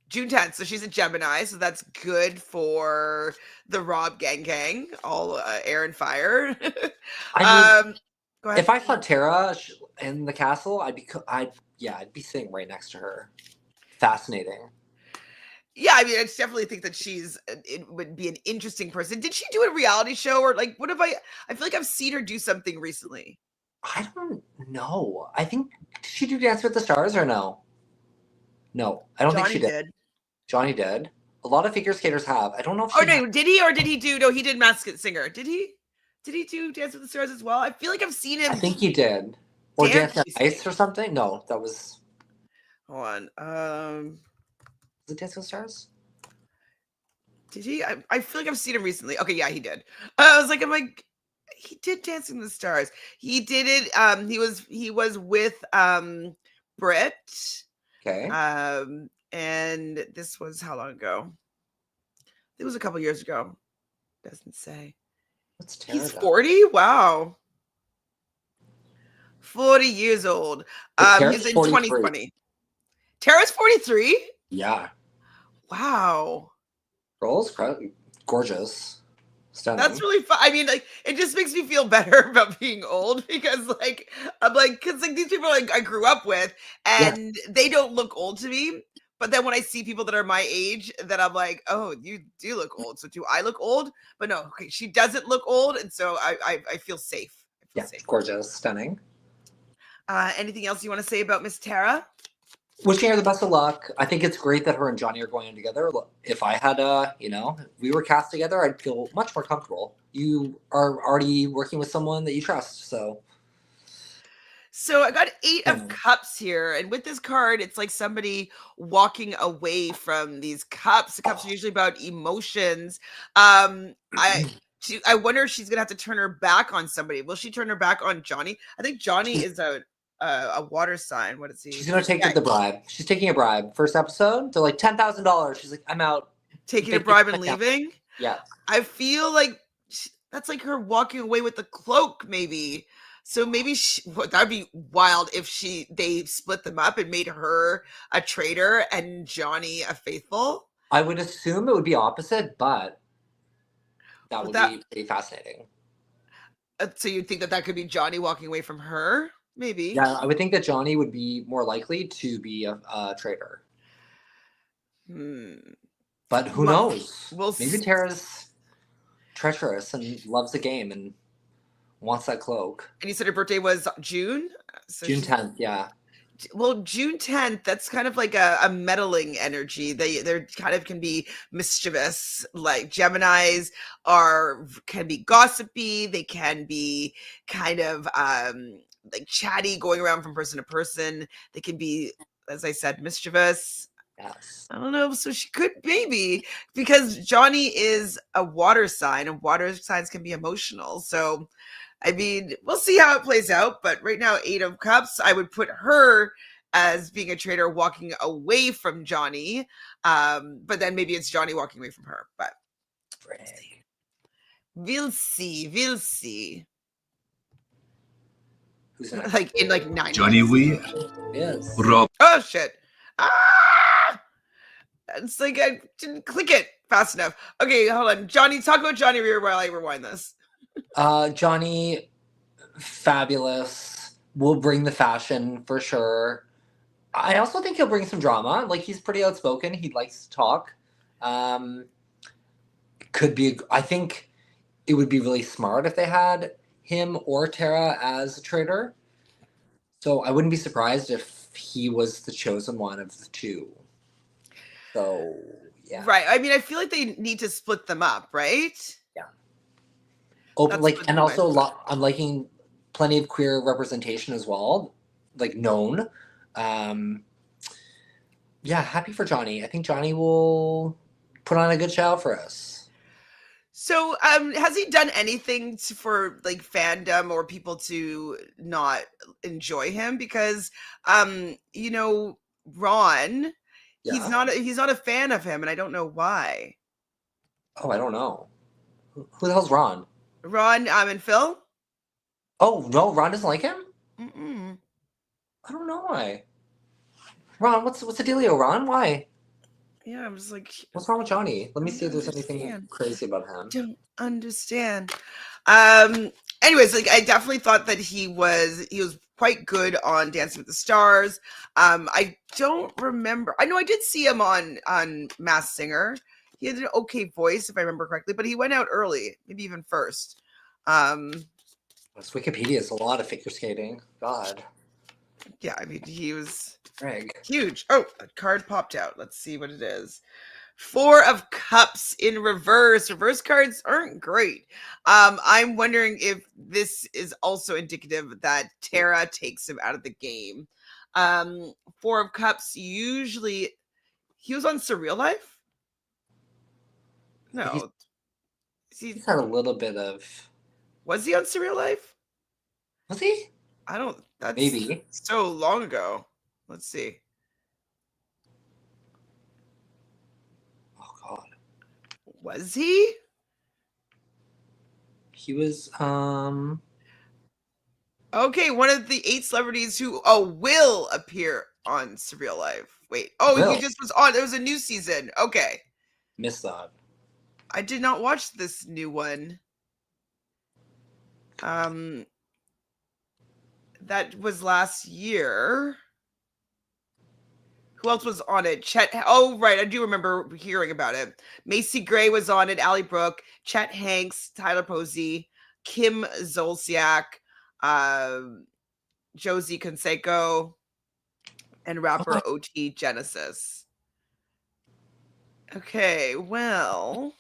Speaker 1: June 10th, so she's a Gemini, so that's good for the Rob gang, all air and fire.
Speaker 2: I mean,
Speaker 1: go ahead.
Speaker 2: If I saw Tara in the castle, I'd be sitting right next to her. Fascinating.
Speaker 1: Yeah, I mean, I definitely think that it would be an interesting person. Did she do a reality show, or like, what have I feel like I've seen her do something recently.
Speaker 2: I don't know. I think, did she do Dance with the Stars or no? No, I don't think she did. Johnny did. A lot of figure skaters have. I don't know if she
Speaker 1: did he, or did he do? No, he did Masked Singer. Did he? Did he do Dance with the Stars as well? I feel like I've seen him.
Speaker 2: I think he did. Or Dance on Ice or something. No, that was.
Speaker 1: Hold on.
Speaker 2: Was it Dance with the Stars?
Speaker 1: Did he? I feel like I've seen him recently. Okay, yeah, he did. I was like, He did Dancing with the Stars. He did it. He was with Britt.
Speaker 2: Okay.
Speaker 1: And this was how long ago? It was a couple years ago. Doesn't say.
Speaker 2: What's Tara
Speaker 1: He's
Speaker 2: done?
Speaker 1: 40. Wow. 40 years old.
Speaker 2: But Tara's
Speaker 1: He's in
Speaker 2: 43.
Speaker 1: 2020. Tara's 43.
Speaker 2: Yeah.
Speaker 1: Wow.
Speaker 2: Girl's gorgeous. Stunning.
Speaker 1: That's really fun. I mean, like, it just makes me feel better about being old because, like, I'm like, because like these people like I grew up with, and they don't look old to me. But then when I see people that are my age, then I'm like, oh, you do look old. So do I look old? But no, okay, she doesn't look old, and so I feel safe. I feel safe.
Speaker 2: Gorgeous, stunning.
Speaker 1: Anything else you want to say about Miss Tara?
Speaker 2: Wishing her the best of luck. I think it's great that her and Johnny are going on together. If I had, if we were cast together, I'd feel much more comfortable. You are already working with someone that you trust, so.
Speaker 1: So I got 8 of cups here, and with this card, it's like somebody walking away from these cups. The cups are usually about emotions. I wonder if she's gonna have to turn her back on somebody. Will she turn her back on Johnny? I think Johnny is a water sign. What is he?
Speaker 2: She's gonna take the bribe. She's taking a bribe. First episode, they're like $10,000. She's like, I'm out.
Speaker 1: Taking a bribe and leaving.
Speaker 2: Yeah.
Speaker 1: I feel like that's like her walking away with the cloak, maybe. So maybe that'd be wild if they split them up and made her a traitor and Johnny a faithful.
Speaker 2: I would assume it would be opposite, but that would be pretty fascinating.
Speaker 1: So you'd think that could be Johnny walking away from her? Maybe.
Speaker 2: Yeah, I would think that Johnny would be more likely to be a traitor. But who knows? Maybe Tara's treacherous and loves the game and wants that cloak.
Speaker 1: And you said her birthday was June? So
Speaker 2: June 10th, yeah.
Speaker 1: Well, June 10th, that's kind of like a meddling energy. They're kind of can be mischievous. Like Geminis can be gossipy. They can be kind of like chatty, going around from person to person. They can be, as I said, mischievous.
Speaker 2: Yes.
Speaker 1: I don't know. So she could maybe, because Johnny is a water sign, and water signs can be emotional. So, I mean, we'll see how it plays out. But right now, 8 of Cups, I would put her as being a traitor walking away from Johnny. But then maybe it's Johnny walking away from her. But we'll see. We'll see.
Speaker 2: Who's next?
Speaker 1: Like in like 9
Speaker 3: Johnny Weir.
Speaker 2: Yes.
Speaker 3: Rob.
Speaker 1: Oh shit. Ah! It's like I didn't click it fast enough. Okay, hold on. Johnny, talk about Johnny Weir while I rewind this.
Speaker 2: Johnny, fabulous. Will bring the fashion for sure. I also think he'll bring some drama. Like, he's pretty outspoken. He likes to talk. Could be. I think it would be really smart if they had him or Tara as a traitor. So I wouldn't be surprised if he was the chosen one of the two. So yeah.
Speaker 1: Right. I mean, I feel like they need to split them up, right?
Speaker 2: Yeah. Open, and also I'm liking plenty of queer representation as well, like known. Yeah, happy for Johnny. I think Johnny will put on a good show for us.
Speaker 1: So, has he done anything for like fandom or people to not enjoy him? Because, Ron, he's not a fan of him, and I don't know why.
Speaker 2: Oh, I don't know. Who the hell's Ron?
Speaker 1: Ron, and Phil.
Speaker 2: Oh no, Ron doesn't like him.
Speaker 1: Mm-mm.
Speaker 2: I don't know why. Ron, what's the dealio, Ron? Why?
Speaker 1: Yeah, I was like,
Speaker 2: what's wrong with Johnny? Let me see if there's anything crazy about him.
Speaker 1: Don't understand. Anyways, like I definitely thought that he was quite good on Dancing with the Stars. I don't remember. I know I did see him on Masked Singer. He had an okay voice, if I remember correctly, but he went out early, maybe even first.
Speaker 2: This Wikipedia is a lot of figure skating. God.
Speaker 1: Yeah, I mean, he was
Speaker 2: Greg.
Speaker 1: Huge. Oh, a card popped out. Let's see what it is. 4 of Cups in reverse. Reverse cards aren't great. I'm wondering if this is also indicative that Tara takes him out of the game. 4 of Cups, usually... He was on Surreal Life? No.
Speaker 2: He's had a little bit of...
Speaker 1: Was he on Serial Life?
Speaker 2: Was he?
Speaker 1: I don't. That's
Speaker 2: Maybe.
Speaker 1: so long ago. Let's see.
Speaker 2: Oh God.
Speaker 1: Was he?
Speaker 2: He was.
Speaker 1: Okay, one of the 8 celebrities who will appear on Surreal Life. Wait. Oh,
Speaker 2: Will.
Speaker 1: he just was on. There was a new season. Okay.
Speaker 2: Missed that.
Speaker 1: I did not watch this new one. That was last year. Who else was on it? Chet. Oh, right. I do remember hearing about it. Macy Gray was on it. Ally Brooke, Chet Hanks, Tyler Posey, Kim Zolciak, Josie Canseco, and rapper OT Genesis. Okay, well,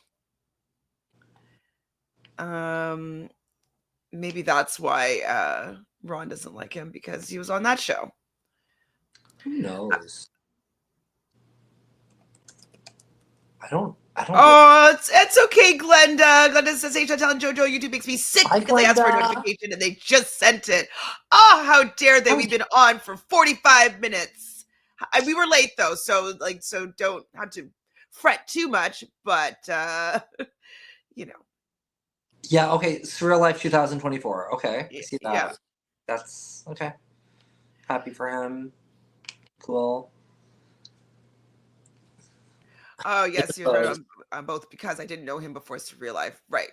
Speaker 1: maybe that's why Ron doesn't like him, because he was on that show.
Speaker 2: Who knows? I don't.
Speaker 1: Oh, it's okay, Glenda. Glenda says, "Hey, Chantal and Jojo, YouTube makes me sick because they asked for a notification and they just sent it. Oh, how dare they? We've been on for 45 minutes. We were late though, so don't have to fret too much. But you know,
Speaker 2: Yeah. Okay. Surreal Life 2024. Okay. I see that.
Speaker 1: yeah.
Speaker 2: That's okay. Happy for him. Cool.
Speaker 1: Oh yes, you're right on both, because I didn't know him before Surreal Life. Right.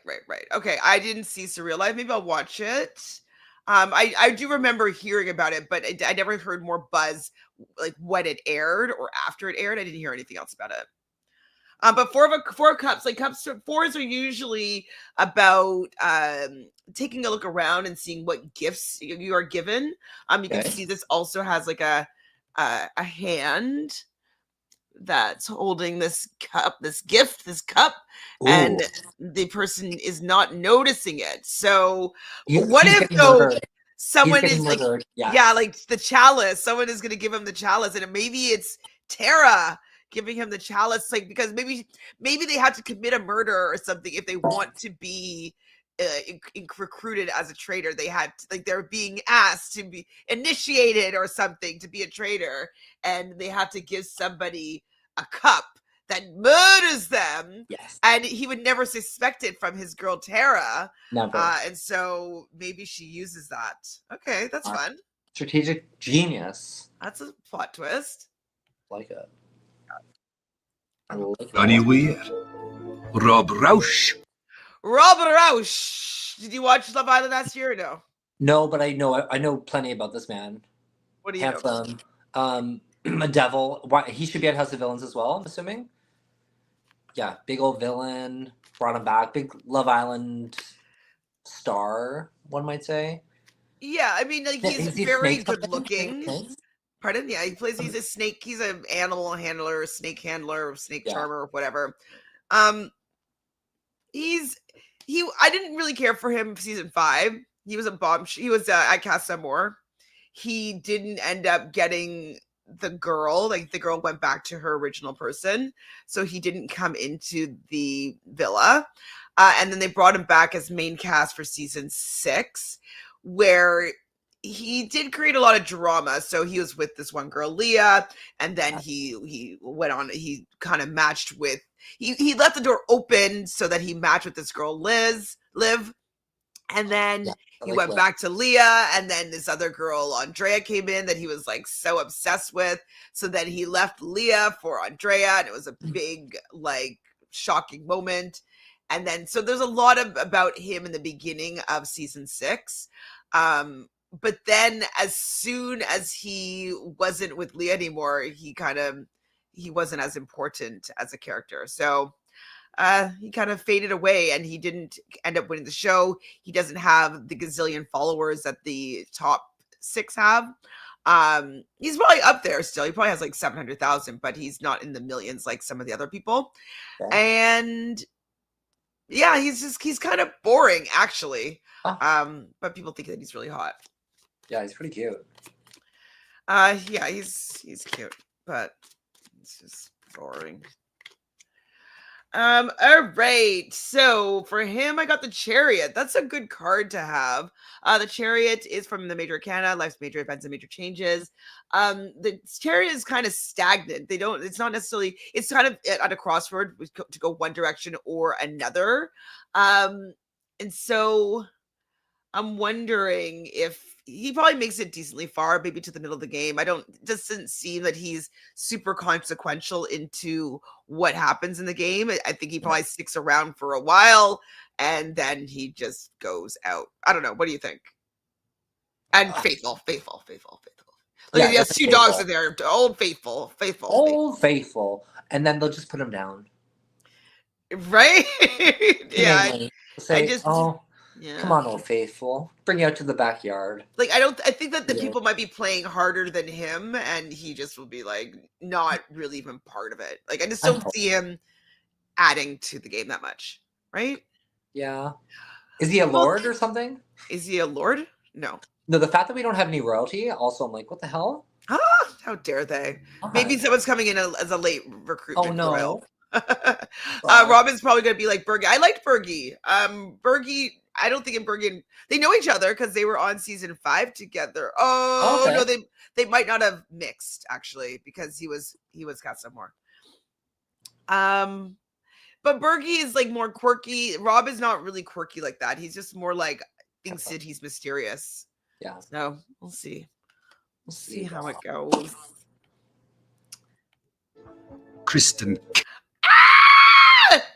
Speaker 1: Okay, I didn't see Surreal Life. Maybe I'll watch it. I do remember hearing about it, but I never heard more buzz like when it aired or after it aired. I didn't hear anything else about it. But four cups, like cups fours are usually about taking a look around and seeing what gifts you are given. You can see this also has like a hand that's holding this cup, this cup. Ooh. And the person is not noticing it. So what if though someone is like, like the chalice, someone is going to give him the chalice, and maybe it's Tara giving him the chalice, like, because maybe they have to commit a murder or something if they want to be recruited as a traitor. They had to, like, they're being asked to be initiated or something to be a traitor, and they have to give somebody a cup that murders them.
Speaker 2: Yes.
Speaker 1: And he would never suspect it from his girl Tara.
Speaker 2: Never.
Speaker 1: And so maybe she uses that. Okay, that's fun.
Speaker 2: Strategic genius.
Speaker 1: That's a plot twist.
Speaker 2: Like it.
Speaker 3: Funny weird. Rausch.
Speaker 1: Rausch. Did you watch Love Island last year or no?
Speaker 2: No, but I know plenty about this man.
Speaker 1: What do you
Speaker 2: know? A devil. Why, he should be at House of Villains as well, I'm assuming. Yeah, big old villain. Brought him back. Big Love Island star, one might say.
Speaker 1: Yeah, I mean, like, he's very good looking. Pardon? Yeah, he's a snake. He's an animal handler, snake handler, snake charmer, whatever. I didn't really care for him season 5. He was a bomb. He was at Casa Amor. He didn't end up getting the girl. Like, the girl went back to her original person, so he didn't come into the villa. And then they brought him back as main cast for season 6, where he did create a lot of drama. So he was with this one girl, Leah, and then he went on. He kind of matched with. He left the door open so that he matched with this girl, Liv, and then he went back to Leah, and then this other girl, Andrea, came in that he was like so obsessed with. So then he left Leah for Andrea, and it was a big, like, shocking moment. And then, so there's a lot about him in the beginning of season 6. But then as soon as he wasn't with Leah anymore, he wasn't as important as a character. So he kind of faded away, and he didn't end up winning the show. He doesn't have the gazillion followers that the top 6 have. He's probably up there still. He probably has like 700,000, but he's not in the millions like some of the other people. Okay. And yeah, he's kind of boring, actually. But people think that he's really hot.
Speaker 2: Yeah, he's pretty cute.
Speaker 1: Yeah, he's cute, but it's just boring. All right. So for him, I got the Chariot. That's a good card to have. The Chariot is from the Major Arcana, life's major events and major changes. The Chariot is kind of stagnant. It's not necessarily, it's kind of at a crossroad to go one direction or another. And so I'm wondering if he probably makes it decently far, maybe to the middle of the game. It doesn't seem that he's super consequential into what happens in the game. I think he probably sticks around for a while and then he just goes out. I don't know. What do you think? And faithful. Look, he has two dogs in there. Old faithful.
Speaker 2: Old faithful. And then they'll just put him down.
Speaker 1: Right? Yeah.
Speaker 2: Say, come on, Old Faithful. Bring you out to the backyard.
Speaker 1: Like, I think that the people might be playing harder than him, and he just will be, like, not really even part of it. Like, I just don't see him adding to the game that much, right?
Speaker 2: Yeah. Is he a lord or something?
Speaker 1: Is he a lord? No.
Speaker 2: No, the fact that we don't have any royalty, also, I'm like, what the hell?
Speaker 1: Ah, how dare they? Maybe someone's coming in as a late recruitment.
Speaker 2: Oh, no.
Speaker 1: Robin's probably going to be like Bergie. I liked Bergie. Bergie... I don't think in Bergen they know each other because they were on season 5 together. Oh no, they might not have mixed actually because he was cast somewhere. But Bergie is like more quirky. Rob is not really quirky like that. He's just more like thinks that he's mysterious.
Speaker 2: Yeah.
Speaker 1: So we'll see. We'll see how it goes.
Speaker 3: Kristen.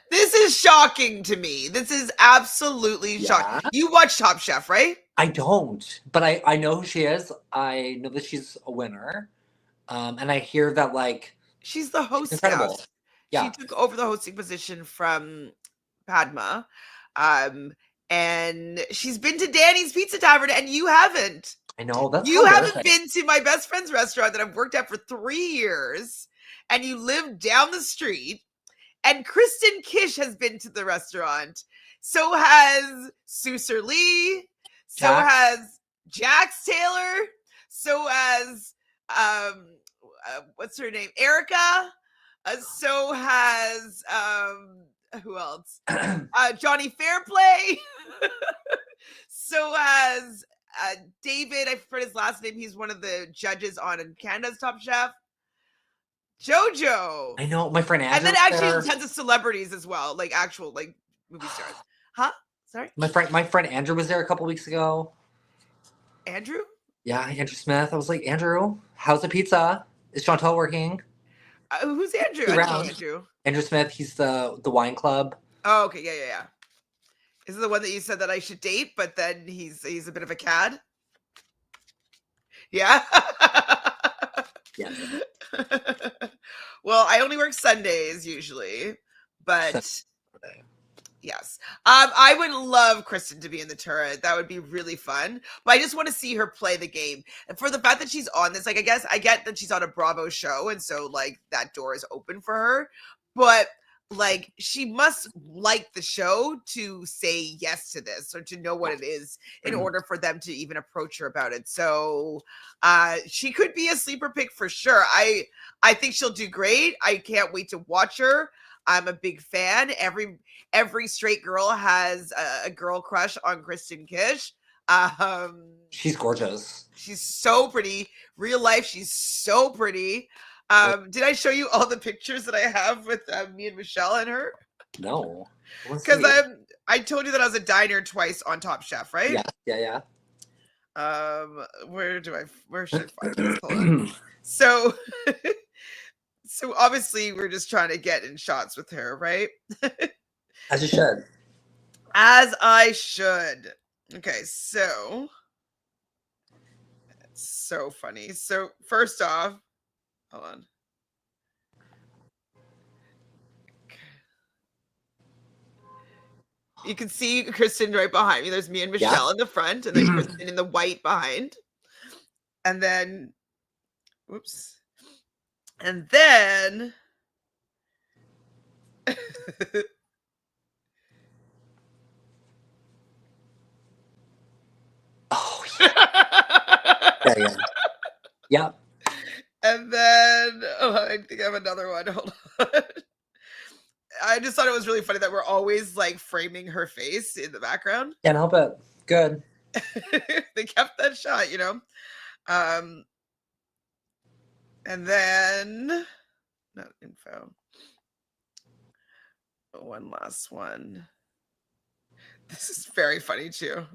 Speaker 1: This is shocking to me. This is absolutely shocking. You watch Top Chef, right?
Speaker 2: I don't, but I know who she is. I know that she's a winner. And I hear that, like...
Speaker 1: She's the host.
Speaker 2: Incredible. Yeah.
Speaker 1: She took over the hosting position from Padma. And she's been to Danny's Pizza Tavern, and you haven't.
Speaker 2: I know. That's
Speaker 1: You haven't been to my best friend's restaurant that I've worked at for 3 years, and you live down the street. And Kristen Kish has been to the restaurant. So has Suser Lee. So has Jax Taylor. So has what's her name? Erica. So has who else? Johnny Fairplay. So has David. I forgot his last name. He's one of the judges on Canada's Top Chef. Jojo.
Speaker 2: I know, my friend Andrew.
Speaker 1: And then actually tons of celebrities as well, like actual like movie stars. Huh? Sorry?
Speaker 2: My friend Andrew was there a couple weeks ago.
Speaker 1: Andrew?
Speaker 2: Yeah, Andrew Smith. I was like, Andrew, how's the pizza? Is Chantal working?
Speaker 1: Who's Andrew? I don't know Andrew.
Speaker 2: Andrew Smith, he's the wine club.
Speaker 1: Oh, okay, yeah. Is it the one that you said that I should date, but then he's a bit of a cad? Yeah.
Speaker 2: Yeah.
Speaker 1: Well, I only work Sundays usually, but yes. I would love Kristen to be in the turret. That would be really fun. But I just want to see her play the game. And for the fact that she's on this, like, I get that she's on a Bravo show, and so like that door is open for her. But like, she must like the show to say yes to this or to know what it is in order for them to even approach her about it. So she could be a sleeper pick for sure. I think she'll do great. I can't wait to watch her. I'm a big fan. Every straight girl has a girl crush on Kristen Kish.
Speaker 2: She's gorgeous.
Speaker 1: She's so pretty. Real life, she's so pretty. Did I show you all the pictures that I have with me and Michelle and her?
Speaker 2: No.
Speaker 1: Because I told you that I was a diner twice on Top Chef, right?
Speaker 2: Yeah.
Speaker 1: Where should I find this? Hold on. So obviously we're just trying to get in shots with her, right?
Speaker 2: As you should.
Speaker 1: As I should. Okay, so it's so funny. So first off, hold on. You can see Kristen right behind me. There's me and Michelle in the front, and then Kristen in the white behind. And then, whoops. And then,
Speaker 2: oh, yeah. Yep.
Speaker 1: And then, I think I have another one. Hold on. I just thought it was really funny that we're always like framing her face in the background.
Speaker 2: Can't help it. Good.
Speaker 1: They kept that shot, you know. And then not info. One last one. This is very funny too.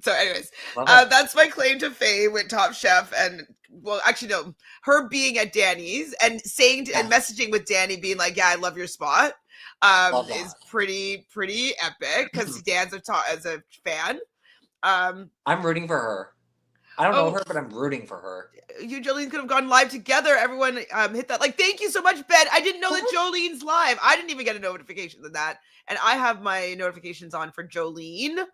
Speaker 1: So anyways, that's my claim to fame with Top Chef. And well, actually no, her being at Danny's and saying and messaging with Danny being like, yeah, I love your spot, is pretty epic because Dan's as a fan.
Speaker 2: I'm rooting for her. I don't know her, but I'm rooting for her.
Speaker 1: You and Jolene could have gone live together. Everyone hit that. Like, thank you so much, Ben. I didn't know that Jolene's live. I didn't even get a notification of that. And I have my notifications on for Jolene.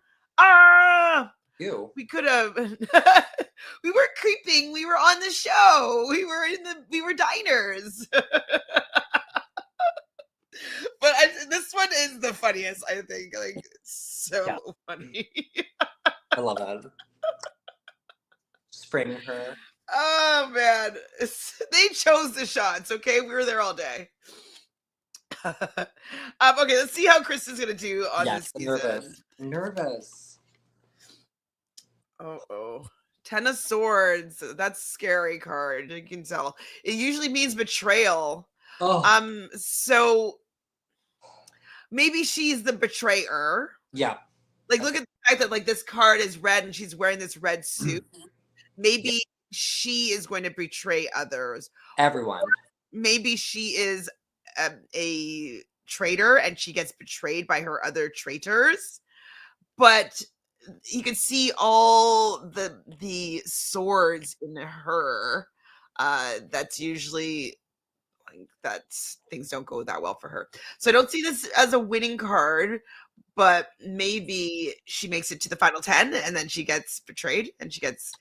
Speaker 1: We could have. We were creeping. We were on the show. We were diners. But this one is the funniest, I think. Like, it's so funny.
Speaker 2: I love that. Just framing her.
Speaker 1: Oh man, they chose the shots. Okay, we were there all day. Okay, let's see how Kristen's gonna do on this season.
Speaker 2: Nervous.
Speaker 1: Oh, 10 of Swords. That's scary card. You can tell. It usually means betrayal. So maybe she's the betrayer.
Speaker 2: Yeah.
Speaker 1: Like, look at the fact that like this card is red and she's wearing this red suit. Maybe she is going to betray others.
Speaker 2: Everyone.
Speaker 1: Maybe she is a traitor and she gets betrayed by her other traitors. But you can see all the swords in her. That's usually like that things don't go that well for her. So I don't see this as a winning card, but maybe she makes it to the final 10 and then she gets betrayed and she gets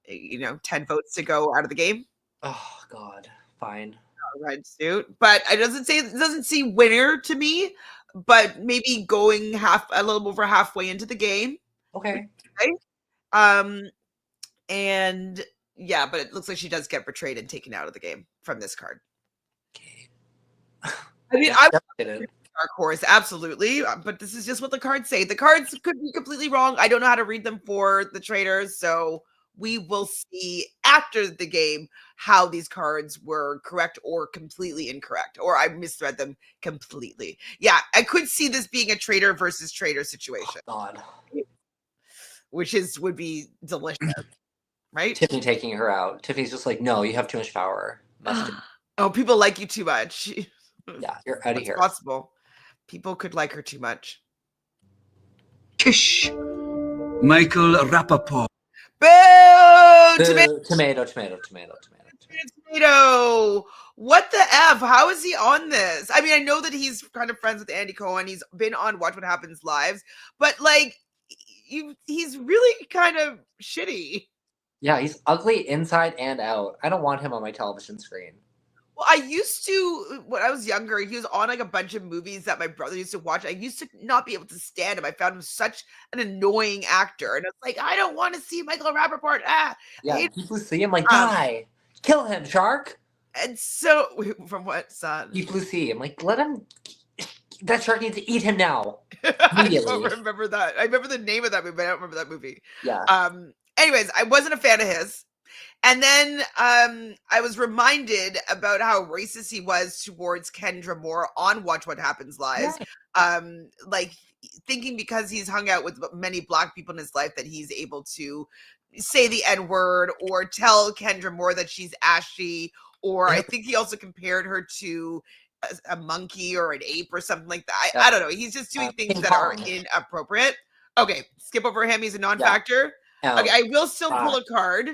Speaker 1: 10 votes to go out of the game.
Speaker 2: Oh God, fine.
Speaker 1: Red suit, but it doesn't see winner to me, but maybe going a little over halfway into the game.
Speaker 2: Okay.
Speaker 1: And yeah, but it looks like she does get betrayed and taken out of the game from this card.
Speaker 2: Okay.
Speaker 1: I mean, I would dark horse, absolutely, but this is just what the cards say. The cards could be completely wrong. I don't know how to read them for the traders, so we will see after the game how these cards were correct or completely incorrect, or I misread them completely. Yeah, I could see this being a traitor versus traitor situation.
Speaker 2: Oh, God.
Speaker 1: Which would be delicious, right?
Speaker 2: Tiffany taking her out. Tiffany's just like, no, you have too much power.
Speaker 1: Oh, people like you too much.
Speaker 2: Yeah, you're out of here.
Speaker 1: Possible. People could like her too much.
Speaker 3: Kish. Michael Rapaport.
Speaker 1: Boo!
Speaker 2: Tomato.
Speaker 1: What the F? How is he on this? I mean, I know that he's kind of friends with Andy Cohen. He's been on Watch What Happens Lives, but like, he's really kind of shitty.
Speaker 2: Yeah, he's ugly inside and out. I don't want him on my television screen.
Speaker 1: Well, I used to, when I was younger, he was on like a bunch of movies that my brother used to watch. I used to not be able to stand him. I found him such an annoying actor. And it's like, I don't want to see Michael Rapaport.
Speaker 2: Yeah, people see him like, die. Kill him, shark.
Speaker 1: And so, from what, son?
Speaker 2: Deep Blue Sea. I'm like, let him, that shark needs to eat him now.
Speaker 1: I don't remember that. I remember the name of that movie, but I don't remember that movie.
Speaker 2: Yeah.
Speaker 1: Anyways, I wasn't a fan of his. And then I was reminded about how racist he was towards Kendra Moore on Watch What Happens Live. Yeah. Like thinking because he's hung out with many Black people in his life that he's able to say the N-word or tell Kendra Moore that she's ashy. Or I think he also compared her to a monkey or an ape or something like that. I don't know. He's just doing things that are inappropriate. Okay, skip over him. He's a non-factor. Yeah. Okay, I will still pull a card.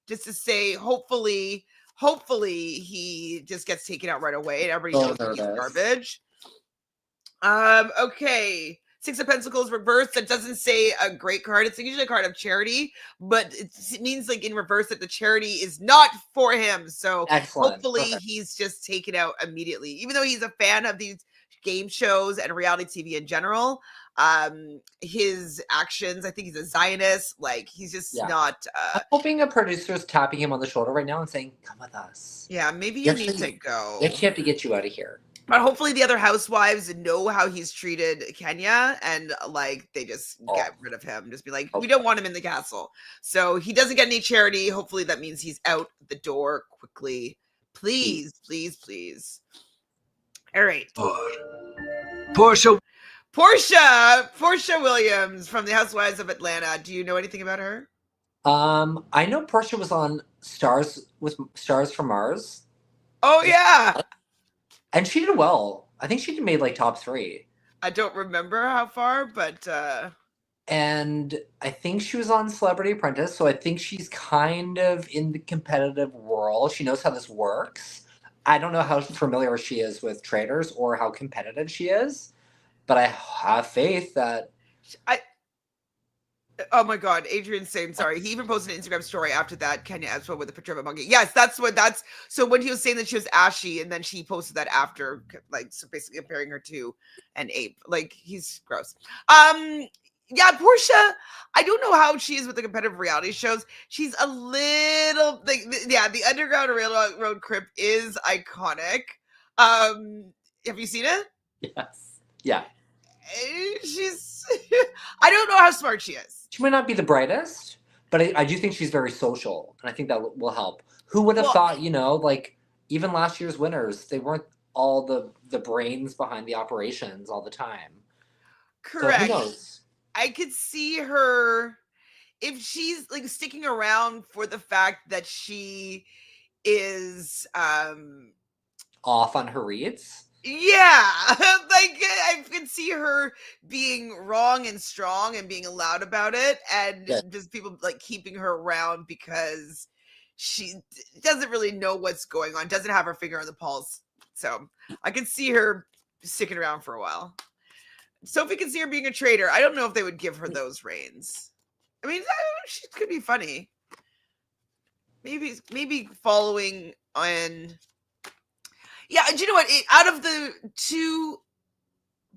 Speaker 1: Just to say, hopefully he just gets taken out right away and everybody knows that he's garbage. Okay. 6 of Pentacles reversed. That doesn't say a great card. It's usually a card of charity, but it means like in reverse that the charity is not for him. So hopefully he's just taken out immediately. Even though he's a fan of these game shows and reality TV in general. His actions, I think he's a Zionist. Like, he's just not.
Speaker 2: I'm hoping a producer's tapping him on the shoulder right now and saying, "Come with us."
Speaker 1: Yeah, maybe you need to go.
Speaker 2: We actually have to get you out of here.
Speaker 1: But hopefully the other housewives know how he's treated Kenya, and like they just get rid of him. Just be like, we don't want him in the castle. So he doesn't get any charity. Hopefully that means he's out the door quickly. Please, please, please. All right.
Speaker 3: Porsha
Speaker 1: Williams from the Housewives of Atlanta. Do you know anything about her?
Speaker 2: I know Porsha was on Stars from Mars.
Speaker 1: Oh yeah.
Speaker 2: And she did well. I think she made like top 3.
Speaker 1: I don't remember how far, but
Speaker 2: and I think she was on Celebrity Apprentice, so I think she's kind of in the competitive world. She knows how this works. I don't know how familiar she is with Traitors or how competitive she is, but I have faith that
Speaker 1: oh my God, Adrian's saying sorry. He even posted an Instagram story after that Kenya episode with the picture of a monkey. Yes, that's so when he was saying that she was ashy, and then she posted that after, like, so basically comparing her to an ape. Like, he's gross. Yeah, Porsha, I don't know how she is with the competitive reality shows. She's a little like, yeah, the Underground Railroad Crip is iconic. Have you seen it?
Speaker 2: Yes. Yeah.
Speaker 1: She's I don't know how smart she is.
Speaker 2: She might not be the brightest, but I do think she's very social, and I think that will help. Who would have thought, like, even last year's winners, they weren't all the brains behind the operations all the time.
Speaker 1: Correct.
Speaker 2: So who knows?
Speaker 1: I could see her, if she's like sticking around for the fact that she is
Speaker 2: off on her reads.
Speaker 1: Yeah, like I can see her being wrong and strong and being loud about it, and just people like keeping her around because she doesn't really know what's going on, doesn't have her finger on the pulse. So I can see her sticking around for a while. Sophie can see her being a traitor. I don't know if they would give her those reins. I mean, she could be funny. Maybe following on. Yeah, do you know what? Out of the 2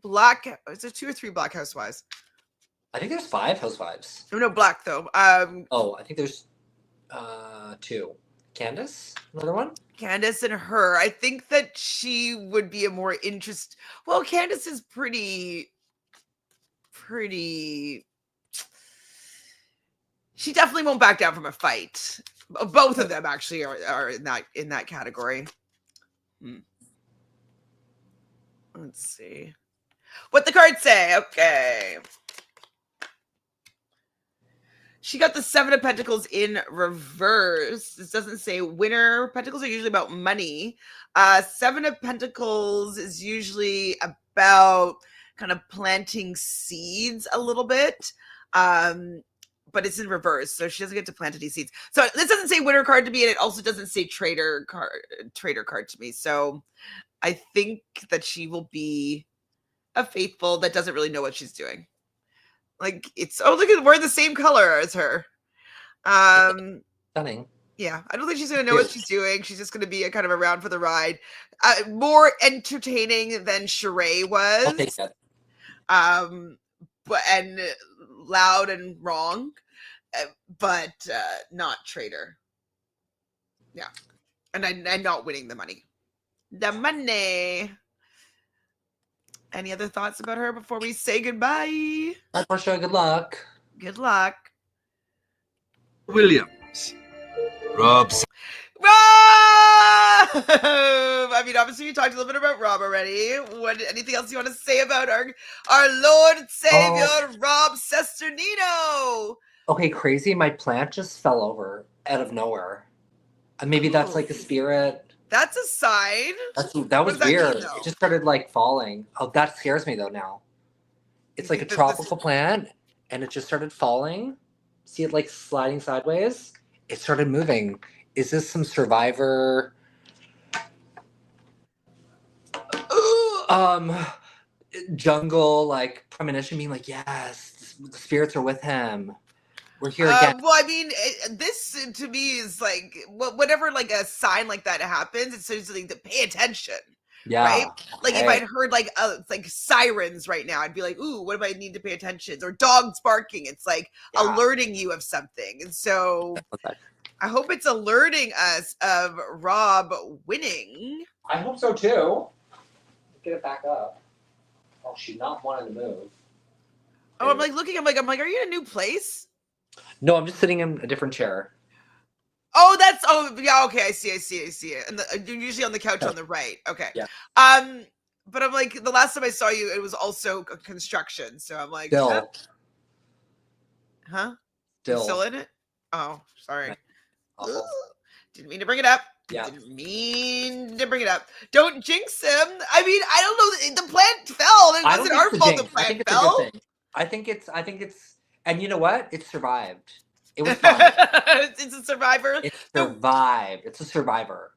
Speaker 1: black, is there 2 or 3 black housewives?
Speaker 2: I think there's 5 housewives.
Speaker 1: No, black though.
Speaker 2: I think there's 2. Candace, another one.
Speaker 1: Candace and her. I think that she would be a more interest. Well, Candace is pretty. She definitely won't back down from a fight. Both of them actually are in that category. Let's see what the cards say. Okay. She got the 7 of Pentacles in reverse. This doesn't say winner. Pentacles are usually about money. 7 of Pentacles is usually about kind of planting seeds a little bit. But it's in reverse, so she doesn't get to plant any seeds. So this doesn't say winner card to me, and it also doesn't say traitor card to me. So I think that she will be a faithful that doesn't really know what she's doing. Like, look at, we're the same color as her.
Speaker 2: Stunning.
Speaker 1: Yeah, I don't think she's gonna know what she's doing. She's just gonna be a kind of around for the ride. More entertaining than Sheree was.
Speaker 2: I'll take that.
Speaker 1: But and loud and wrong, but not traitor. Yeah, and not winning the money. The money. Any other thoughts about her before we say goodbye?
Speaker 2: Bye, Porsha. Good luck.
Speaker 1: Good luck.
Speaker 3: Williams. Rob.
Speaker 1: I mean, obviously, you talked a little bit about Rob already. Anything else you want to say about our Lord and Savior, Rob Cesternino?
Speaker 2: Okay, crazy. My plant just fell over out of nowhere. And maybe that's like a spirit.
Speaker 1: That's a sign.
Speaker 2: That was weird. It just started like falling. Oh, that scares me though now. It's like a tropical plant and it just started falling. See it like sliding sideways? It started moving. Is this some Survivor jungle like premonition being like, yes, the spirits are with him. We're here again.
Speaker 1: Well, I mean, this to me is like whatever like a sign like that happens. It's usually to pay attention.
Speaker 2: Yeah.
Speaker 1: Right? Like if
Speaker 2: Okay.
Speaker 1: I'd heard like sirens right now, I'd be like, ooh, what if I need to pay attention? Or dogs barking. It's like alerting you of something. And so
Speaker 2: Okay.
Speaker 1: I hope it's alerting us of Rob winning.
Speaker 2: I hope so too. Get it back up. Oh, she's not wanting to move.
Speaker 1: Oh, I'm like looking, I'm like, are you in a new place?
Speaker 2: No, I'm just sitting in a different chair.
Speaker 1: Oh, yeah, okay, I see it. And you're usually on the couch on the right. Okay.
Speaker 2: Yeah.
Speaker 1: But I'm like, the last time I saw you, it was also construction. So I'm like,
Speaker 2: Still.
Speaker 1: huh?
Speaker 2: Still.
Speaker 1: You're still in it? Oh, sorry.
Speaker 2: Awful.
Speaker 1: Didn't mean to bring it up.
Speaker 2: Yeah.
Speaker 1: Didn't mean to bring it up. Don't jinx him. I mean, I don't know. The plant fell. It wasn't our fault the plant fell.
Speaker 2: A good thing. I think it's, and you know what? It survived. It was fine.
Speaker 1: It's a survivor.
Speaker 2: It survived. It's a survivor.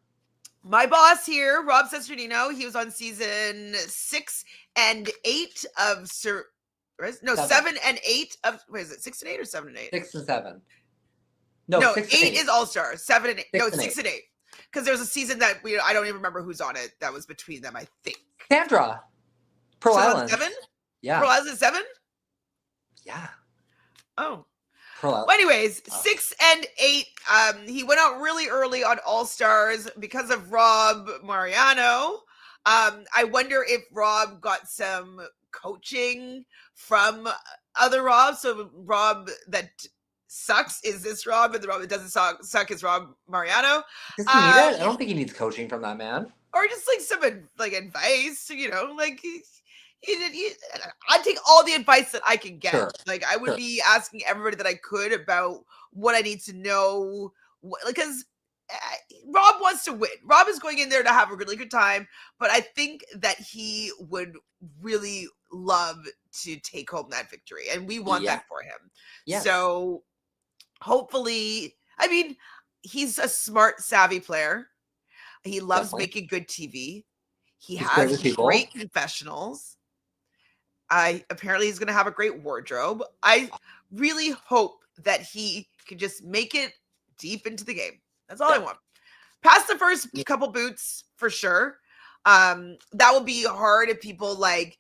Speaker 1: My boss here, Rob Cesternino, he was on season 6 and 8 of 7 and 8 of, what is it, 6 and 8 or 7 and 8?
Speaker 2: 6 and 7.
Speaker 1: No,
Speaker 2: 6
Speaker 1: 8
Speaker 2: and 8
Speaker 1: is All Stars. 7 and 8. No,
Speaker 2: 6
Speaker 1: 6 and 8. Because there's a season that I don't even remember who's on it. That was between them, I think.
Speaker 2: Sandra. Pearl Island.
Speaker 1: 7?
Speaker 2: Yeah.
Speaker 1: Pearl Island 7?
Speaker 2: Yeah.
Speaker 1: Oh.
Speaker 2: Well,
Speaker 1: anyways, 6 and 8. He went out really early on All Stars because of Rob Mariano. I wonder if Rob got some coaching from other Robs. So Rob that sucks is this Rob, and the Rob that doesn't suck is Rob Mariano.
Speaker 2: Does he need it? I don't think he needs coaching from that man.
Speaker 1: Or just like some advice, like I'd take all the advice that I can get.
Speaker 2: Sure.
Speaker 1: Like I would be asking everybody that I could about what I need to know, because Rob wants to win. Rob is going in there to have a really good time, but I think that he would really love to take home that victory, and we want that for him.
Speaker 2: Yes.
Speaker 1: So hopefully, I mean, he's a smart, savvy player. He loves making good TV. He's has great confessionals. Apparently he's going to have a great wardrobe. I really hope that he can just make it deep into the game. That's all I want. Past the first couple boots for sure. That will be hard if people I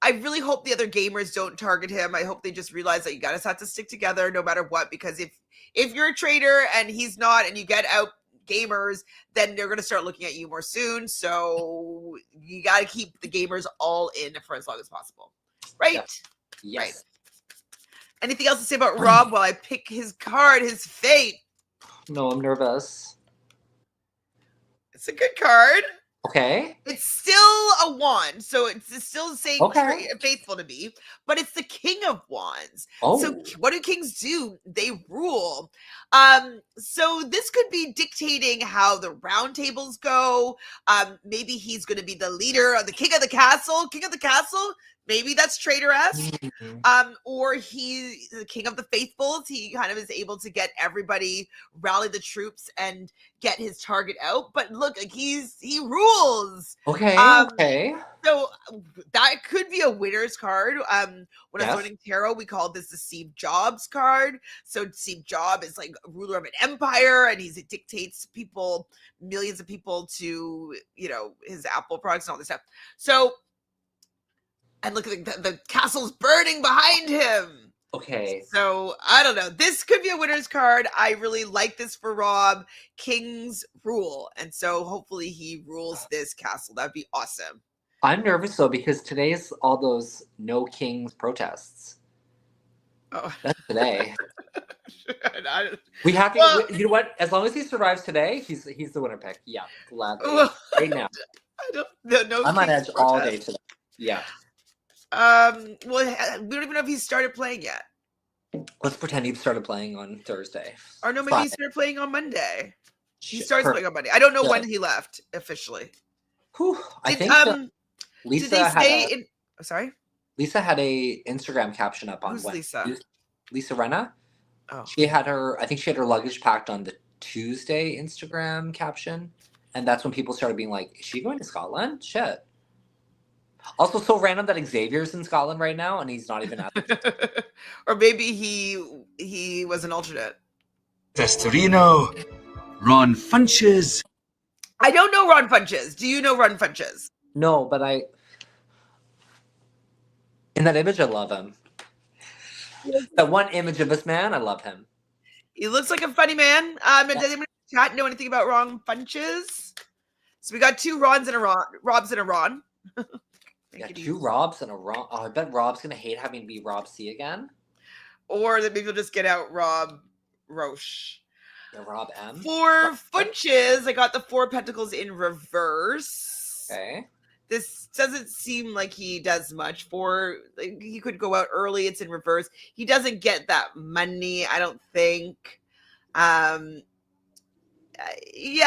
Speaker 1: really hope the other gamers don't target him. I hope they just realize that you guys have to stick together no matter what, because if you're a traitor and he's not, and you get out gamers, then they're going to start looking at you more soon. So you got to keep the gamers all in for as long as possible. Right?
Speaker 2: Yes.
Speaker 1: Right. Anything else to say about Rob while I pick his card, his fate?
Speaker 2: No, I'm nervous.
Speaker 1: It's a good card.
Speaker 2: Okay.
Speaker 1: It's still a wand, so it's still saying faithful to me, but it's the King of Wands.
Speaker 2: Oh.
Speaker 1: So what do kings do? They rule. So this could be dictating how the round tables go. Maybe he's going to be the leader of the king of the castle. King of the castle. Maybe that's traitor-esque. Or he's the king of the faithfuls. He kind of is able to get everybody, rally the troops, and get his target out. But look, he rules.
Speaker 2: Okay. Okay.
Speaker 1: So that could be a winner's card. When I was learning tarot, we called this the Steve Jobs card. So Steve Jobs is like a ruler of an empire, and he dictates people, millions of people to, his Apple products and all this stuff. So, and look at the castle's burning behind him.
Speaker 2: Okay.
Speaker 1: So I don't know. This could be a winner's card. I really like this for Rob. Kings rule. And so hopefully he rules this castle. That'd be awesome.
Speaker 2: I'm nervous though, because today's all those no kings protests.
Speaker 1: Oh.
Speaker 2: That's today. We have to. You know what? As long as he survives today, he's the winner pick. Yeah, gladly. Right now.
Speaker 1: I don't know.
Speaker 2: I'm on edge all day today. Yeah.
Speaker 1: Well, we don't even know if he started playing yet.
Speaker 2: Let's pretend he started playing on Thursday.
Speaker 1: Or no, maybe he started playing on Monday. He starts playing on Monday. I don't know when he left officially.
Speaker 2: Whew, I think Lisa
Speaker 1: sorry?
Speaker 2: Lisa had a Instagram caption up on
Speaker 1: Who's Lisa?
Speaker 2: Lisa Rinna.
Speaker 1: Oh.
Speaker 2: I think she had her luggage packed on the Tuesday Instagram caption. And that's when people started being like, is she going to Scotland? Shit. Also, so random that Xavier's in Scotland right now, and he's not even at the
Speaker 1: Or maybe he was an alternate.
Speaker 3: Cesternino, Ron Funches.
Speaker 1: I don't know Ron Funches. Do you know Ron Funches?
Speaker 2: No, but in that image, I love him. That one image of this man, I love him.
Speaker 1: He looks like a funny man. Does anyone in the chat know anything about wrong punches? So we got 2 Rons and a Ron, Robs and a Ron.
Speaker 2: Yeah, 2 Robs and a Ron. Oh, I bet Rob's gonna hate having to be Rob C again.
Speaker 1: Or that maybe we'll just get out Rob Rausch.
Speaker 2: Yeah, Rob M.
Speaker 1: For Funches, I got the 4 Pentacles in reverse.
Speaker 2: Okay.
Speaker 1: This doesn't seem like he does much for, like, he could go out early. It's in reverse. He doesn't get that money, I don't think. Yeah,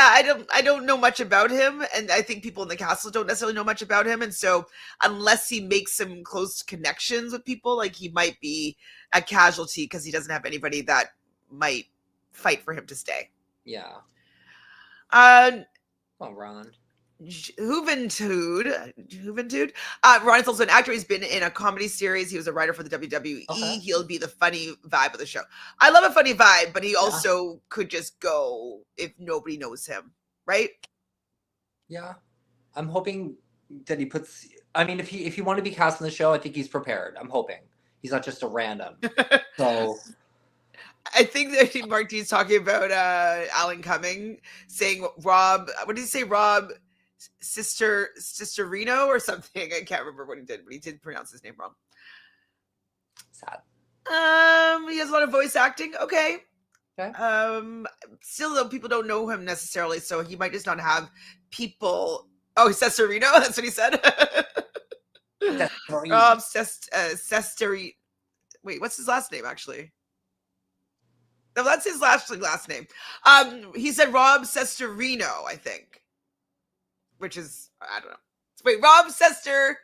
Speaker 1: I don't know much about him, and I think people in the castle don't necessarily know much about him, and so unless he makes some close connections with people, like, he might be a casualty because he doesn't have anybody that might fight for him to stay.
Speaker 2: Yeah. Oh, Ron.
Speaker 1: Juventude. Ron is also an actor. He's been in a comedy series. He was a writer for the WWE.
Speaker 2: Okay.
Speaker 1: He'll be the funny vibe of the show. I love a funny vibe, but he also could just go if nobody knows him, right?
Speaker 2: Yeah. I'm hoping that he puts. I mean, if you want to be cast in the show, I think he's prepared. I'm hoping he's not just a random. So.
Speaker 1: I think that Mark D's talking about Alan Cumming saying Rob. What did he say? Rob Cesternino or something. I can't remember what he did, but he did pronounce his name wrong.
Speaker 2: Sad.
Speaker 1: He has a lot of voice acting. Okay.
Speaker 2: Okay.
Speaker 1: Still though, people don't know him necessarily, so he might just not have people. Oh, Cesternino. That's what he said. Rob Cesternino. Wait, what's his last name actually? No, that's his last name. He said Rob Cesternino, I think. Which is, I don't know. Wait, Rob Cesternino.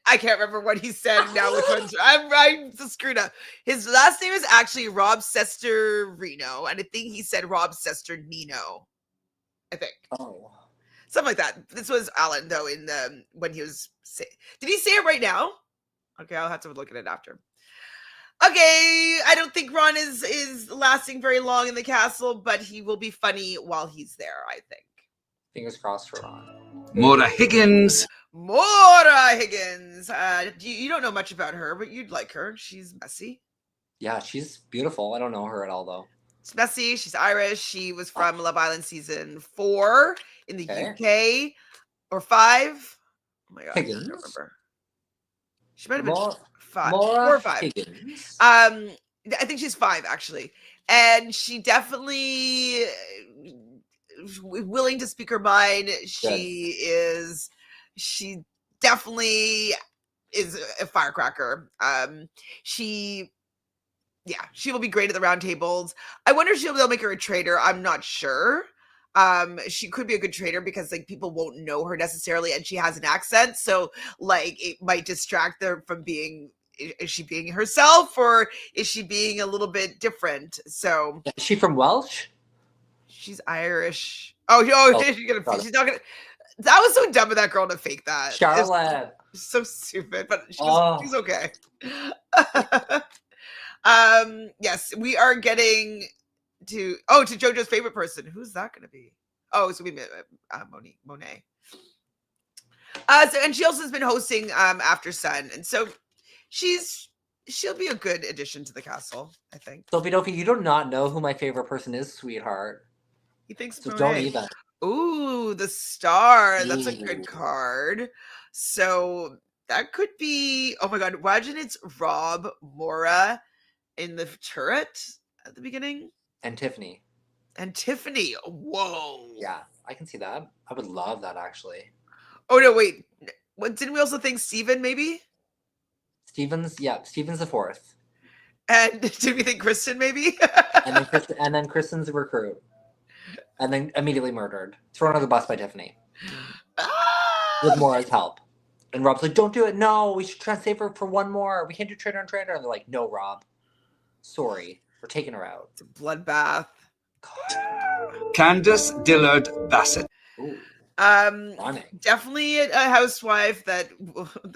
Speaker 1: I can't remember what he said now. Which one's I'm so screwed up. His last name is actually Rob Cesternino, and I think he said Rob Cesternino. I think.
Speaker 2: Oh.
Speaker 1: Something like that. This was Alan though in the when he was. Did he say it right now? Okay, I'll have to look at it after. Okay, I don't think Ron is lasting very long in the castle, but he will be funny while he's there, I think.
Speaker 2: Fingers crossed for Ron.
Speaker 3: Maura Higgins.
Speaker 1: You don't know much about her, but you'd like her. She's messy.
Speaker 2: Yeah, she's beautiful. I don't know her at all, though.
Speaker 1: She's messy. She's Irish. She was from Love Island season 4 in the UK. Or 5. Oh my God, I don't remember. She might have been 5. 4 or 5.
Speaker 2: Higgins.
Speaker 1: I think she's 5 actually, and she definitely willing to speak her mind. She definitely is a firecracker. She will be great at the round tables. I wonder if they'll make her a traitor. I'm not sure. She could be a good traitor because like people won't know her necessarily, and she has an accent, so like it might distract her from being. Is she being herself, or is she being a little bit different? So
Speaker 2: is she from Welsh?
Speaker 1: She's Irish. She's not gonna. That was so dumb of that girl to fake that.
Speaker 2: Charlotte.
Speaker 1: So stupid, but she's okay. Yes, we are getting to Jojo's favorite person. Who's that going to be? Oh, it's going to be Monet. And she also has been hosting After Sun, and so she'll be a good addition to the castle, I think.
Speaker 2: Sophie Dophie, you do not know who my favorite person is, sweetheart.
Speaker 1: He thinks
Speaker 2: so
Speaker 1: Monet.
Speaker 2: Don't even.
Speaker 1: Ooh, the star. That's a good card. So that could be. Oh my God! Imagine it's Rob, Maura in the turret at the beginning.
Speaker 2: And Tiffany.
Speaker 1: Whoa.
Speaker 2: Yeah, I can see that. I would love that, actually.
Speaker 1: Oh, no, wait. What, didn't we also think Steven, maybe?
Speaker 2: Steven's the 4th.
Speaker 1: And did we think Kristen, maybe?
Speaker 2: and then Kristen's a recruit. And then immediately murdered. Thrown under the bus by Tiffany. With Maura's help. And Rob's like, don't do it. No, we should try to save her for one more. We can't do traitor on traitor. And they're like, no, Rob. Sorry. We're taking her out.
Speaker 1: It's a bloodbath.
Speaker 3: Candace Dillard Bassett.
Speaker 2: Ooh.
Speaker 1: Definitely a housewife that,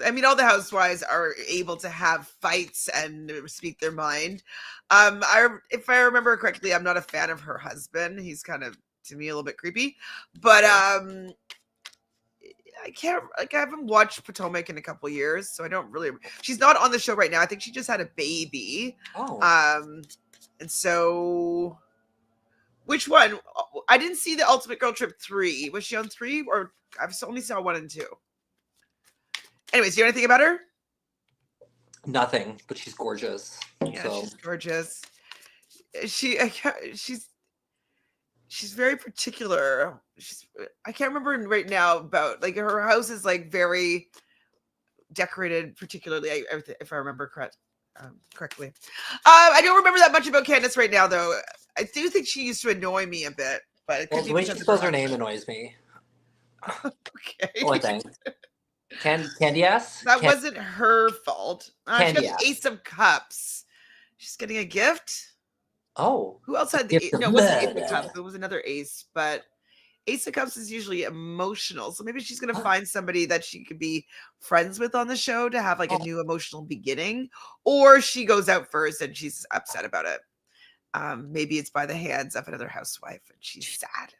Speaker 1: I mean, all the housewives are able to have fights and speak their mind. If I remember correctly, I'm not a fan of her husband. He's kind of, to me, a little bit creepy, but I can't, like, I haven't watched Potomac in a couple years, so I don't really. She's not on the show right now. I think she just had a baby.
Speaker 2: Oh.
Speaker 1: And so, which one? I didn't see the Ultimate Girl Trip 3. Was she on 3, or I've only saw 1 and 2? Anyways, do you know anything about her?
Speaker 2: Nothing, but she's gorgeous.
Speaker 1: Yeah,
Speaker 2: so.
Speaker 1: she's gorgeous. She's very particular. I can't remember right now about, like, her house is like very decorated, particularly if I remember correctly. I don't remember that much about Candace right now, though. I do think she used to annoy me a bit, but it could be
Speaker 2: the way she
Speaker 1: because of
Speaker 2: spells her
Speaker 1: husband.
Speaker 2: name annoys me.
Speaker 1: Okay.
Speaker 2: Only thing. Candy ass?
Speaker 1: That wasn't her fault. She got
Speaker 2: Candy
Speaker 1: the
Speaker 2: ass.
Speaker 1: Ace of Cups. She's getting a gift.
Speaker 2: Oh.
Speaker 1: Who else had the
Speaker 2: Gift of
Speaker 1: no, it wasn't Ace of
Speaker 2: murder.
Speaker 1: Cups. It was another ace, but Ace of Cups is usually emotional. So maybe she's gonna find somebody that she could be friends with on the show to have like a new emotional beginning, or she goes out first and she's upset about it. Maybe it's by the hands of another housewife and she's sad.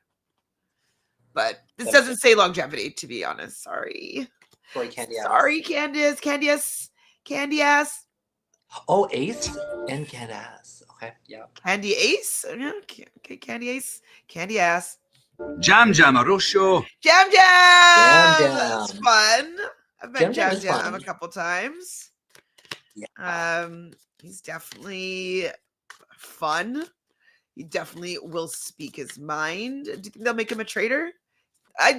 Speaker 1: But this doesn't say longevity, to be honest. Sorry.
Speaker 2: Sorry, Candy ass.
Speaker 1: Sorry, Candace. Candy ass.
Speaker 2: Oh, Ace and Candy ass. Okay, yeah.
Speaker 1: Candy Ace? Yeah, okay, Candy Ace. Candy ass.
Speaker 3: Jam Jam Arosho.
Speaker 1: Jam Jam! That's
Speaker 2: Jam.
Speaker 1: fun. I've met
Speaker 2: Jam
Speaker 1: Jam
Speaker 2: is fun.
Speaker 1: a couple times.
Speaker 2: Yeah.
Speaker 1: He's definitely fun. He definitely will speak his mind. Do you think they'll make him a traitor?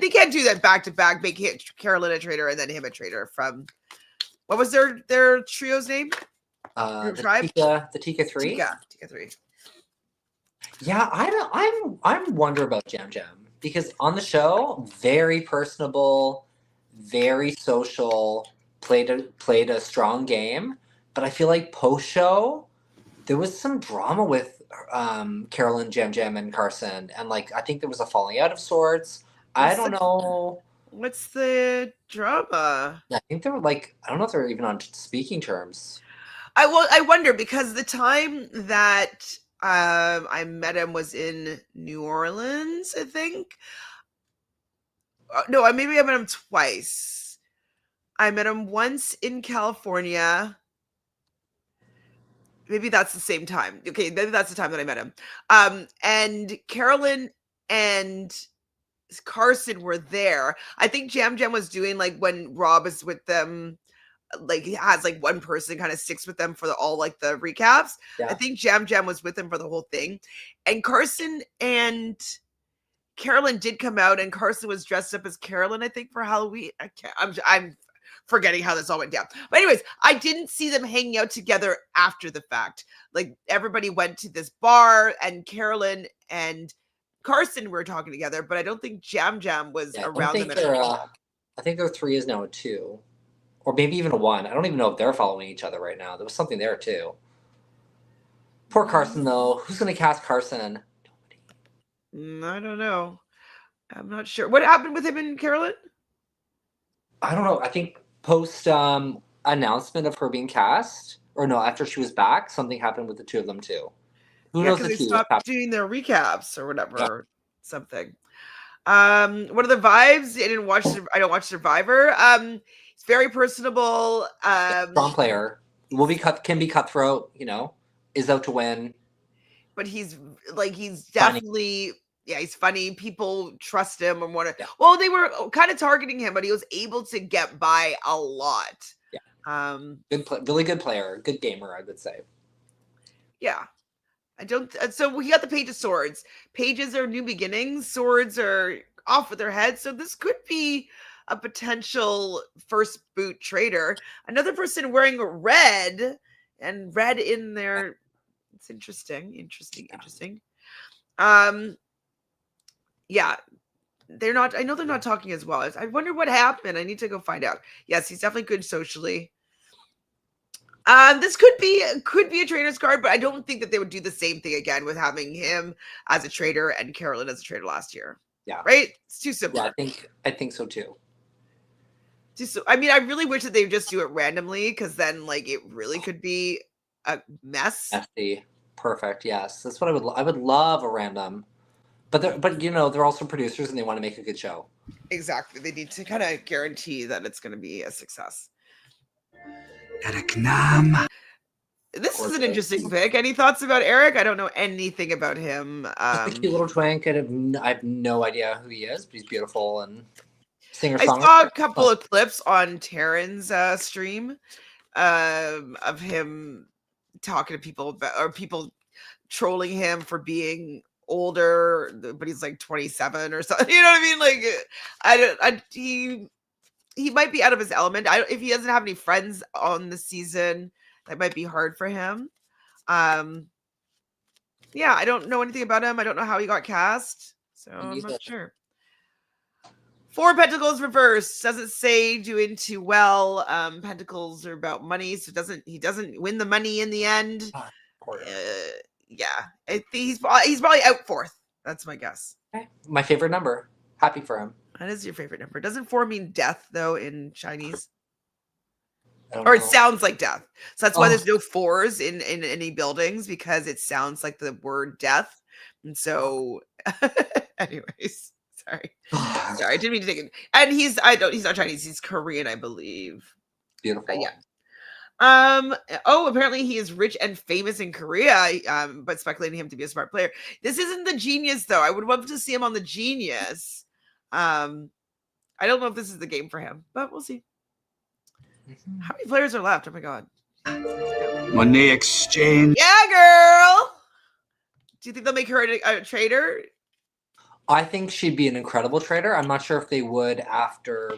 Speaker 1: They can't do that back to back. Make Carolyn a traitor and then him a traitor. From what was their trio's name?
Speaker 2: The Tika 3.
Speaker 1: Tika 3.
Speaker 2: Yeah, I'm wondering about Jam Jam because on the show, very personable, very social, played a strong game. But I feel like post show, there was some drama with Carolyn, Jam Jam, and Carson, and like I think there was a falling out of sorts. I don't know.
Speaker 1: What's the drama?
Speaker 2: I think they were like, I don't know if they're even on speaking terms.
Speaker 1: I wonder because the time that I met him was in New Orleans, I think. No, maybe I met him twice. I met him once in California. Maybe that's the same time. Okay, maybe that's the time that I met him. And Carolyn and Carson were there. I think Jam Jam was doing like when Rob is with them, like he has like one person kind of sticks with them for all like the recaps.
Speaker 2: Yeah.
Speaker 1: I think Jam Jam was with them for the whole thing. And Carson and Carolyn did come out, and Carson was dressed up as Carolyn, I think, for Halloween. I'm forgetting how this all went down. But anyways, I didn't see them hanging out together after the fact. Like everybody went to this bar, and Carolyn and Carson were talking together, but I don't think Jam Jam was around them at all.
Speaker 2: I think their 3 is now a 2. Or maybe even a 1. I don't even know if they're following each other right now. There was something there too. Poor Carson, though. Who's going to cast Carson?
Speaker 1: Nobody. I don't know. I'm not sure. What happened with him and Carolyn?
Speaker 2: I don't know. I think post announcement of her being cast, or no, after she was back, something happened with the 2 of them too. Who knows the
Speaker 1: they
Speaker 2: tea?
Speaker 1: stopped doing their recaps or whatever, or something. What are the vibes? I don't watch Survivor. It's very personable.
Speaker 2: Strong player. Can be cutthroat, is out to win.
Speaker 1: But he's definitely he's funny. People trust him and want to. Well, they were kind of targeting him, but he was able to get by a lot.
Speaker 2: Yeah. Really good player, good gamer, I would say.
Speaker 1: Yeah. So we got the Page of Swords. Pages are new beginnings. Swords are off with their heads. So this could be a potential first boot traitor. Another person wearing red and red in there. It's interesting. Yeah. They're not. I know they're not talking as well. I wonder what happened. I need to go find out. Yes, he's definitely good socially. This could be a traitor's card, but I don't think that they would do the same thing again with having him as a traitor and Carolyn as a traitor last year.
Speaker 2: Yeah.
Speaker 1: Right? It's too similar.
Speaker 2: Yeah, I think so too.
Speaker 1: I mean, I really wish that they would just do it randomly, because then like it really could be a mess.
Speaker 2: Messy. Perfect. Yes. That's what I would love a random. But they're also producers and they want to make a good show.
Speaker 1: Exactly. They need to kind of guarantee that it's going to be a success.
Speaker 3: Eric Nam.
Speaker 1: This is an interesting pick. Any thoughts about Eric? I don't know anything about him.
Speaker 2: Just a cute little twink. I have no idea who he is, but he's beautiful and singer-songwriter.
Speaker 1: I saw a couple of clips on Taryn's stream of him talking to people about, or people trolling him for being older, but he's like 27 or something. You know what I mean? Like, he might be out of his element. If he doesn't have any friends on the season, that might be hard for him. Yeah, I don't know anything about him. I don't know how he got cast, so I'm not sure. 4 Pentacles reversed doesn't say doing too well. Pentacles are about money, so he doesn't win the money in the end. Yeah, I think he's probably out 4th. That's my guess.
Speaker 2: Okay. My favorite number. Happy for him.
Speaker 1: That is your favorite number. Doesn't 4 mean death though in Chinese?
Speaker 2: Or
Speaker 1: it sounds like death. So that's why there's no 4s in any buildings, because it sounds like the word death. And so, anyways, sorry, I didn't mean to take it. And he's not Chinese. He's Korean, I believe.
Speaker 2: Beautiful.
Speaker 1: Yeah. Apparently he is rich and famous in Korea. But speculating him to be a smart player. This isn't the Genius though. I would love to see him on the Genius. I don't know if this is the game for him, but we'll see. How many players are left? Oh my god.
Speaker 3: Money exchange.
Speaker 1: Yeah, girl. Do you think they'll make her a traitor?
Speaker 2: I think she'd be an incredible traitor. I'm not sure if they would after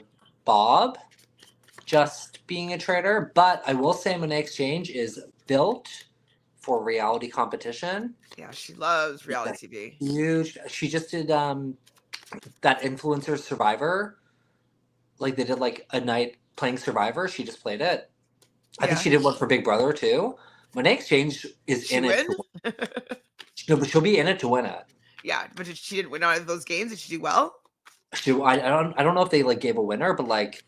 Speaker 2: Bob just being a traitor, but I will say Money Exchange is built for reality competition.
Speaker 1: Yeah, she loves reality TV.
Speaker 2: Huge. She just did that influencer Survivor. Like they did like a night playing Survivor. She just played it. I think she did one for Big Brother too. Money Exchange is in it. No, but she'll be in it to win it.
Speaker 1: Yeah, but she didn't win out of those games. Did she do well?
Speaker 2: I don't know if they like gave a winner, but like,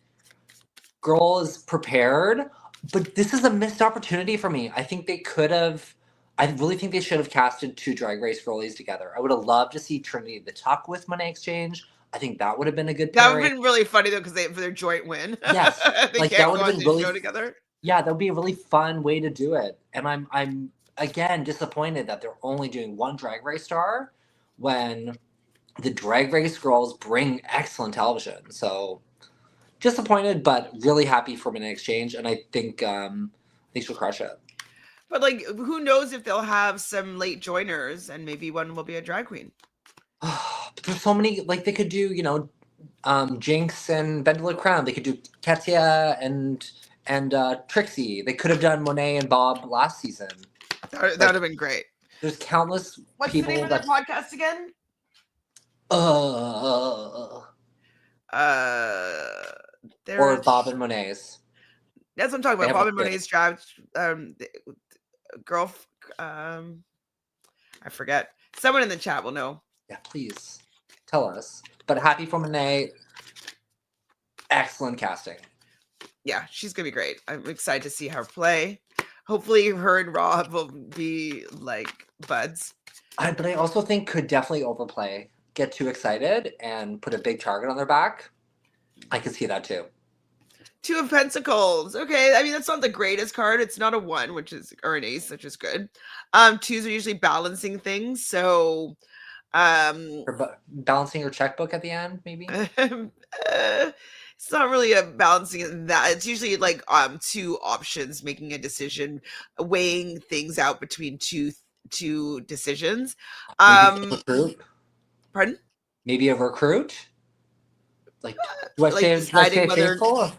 Speaker 2: girl is prepared. But this is a missed opportunity for me. I think they could have. I really think they should have casted 2 Drag Race girlies together. I would have loved to see Trinity the Tuck with Money Exchange. I think that would have been a good pairing.
Speaker 1: That would have been really funny though, because for their joint win.
Speaker 2: Yes,
Speaker 1: like that would have been really show together.
Speaker 2: Yeah, that would be a really fun way to do it. And I'm again disappointed that they're only doing 1 Drag Race star when the Drag Race girls bring excellent television. So disappointed, but really happy for Money Exchange, and I think she'll crush it.
Speaker 1: But like, who knows if they'll have some late joiners, and maybe one will be a drag queen.
Speaker 2: But there's so many, like they could do, Jinx and Vendela Crown. They could do Katia and Trixie. They could have done Monet and Bob last season.
Speaker 1: That would have been great.
Speaker 2: There's countless
Speaker 1: What's
Speaker 2: people.
Speaker 1: What's the name of their podcast again?
Speaker 2: Or Bob and Monet's.
Speaker 1: That's what I'm talking about. Bob and Monet's draft girl. I forget. Someone in the chat will know.
Speaker 2: Yeah, please tell us. But happy for Monet. Excellent casting.
Speaker 1: Yeah, she's gonna be great. I'm excited to see her play. Hopefully, her and Rob will be like buds.
Speaker 2: But I also think could definitely overplay, get too excited, and put a big target on their back. I could see that too.
Speaker 1: 2 of Pentacles. Okay, I mean that's not the greatest card. It's not a 1, or an ace, which is good. 2s are usually balancing things, so
Speaker 2: balancing your checkbook at the end, maybe.
Speaker 1: It's not really a balancing that. It's usually like 2 options, making a decision, weighing things out between two decisions.
Speaker 2: Recruit?
Speaker 1: Pardon?
Speaker 2: Maybe a recruit. Like, do I stay faithful?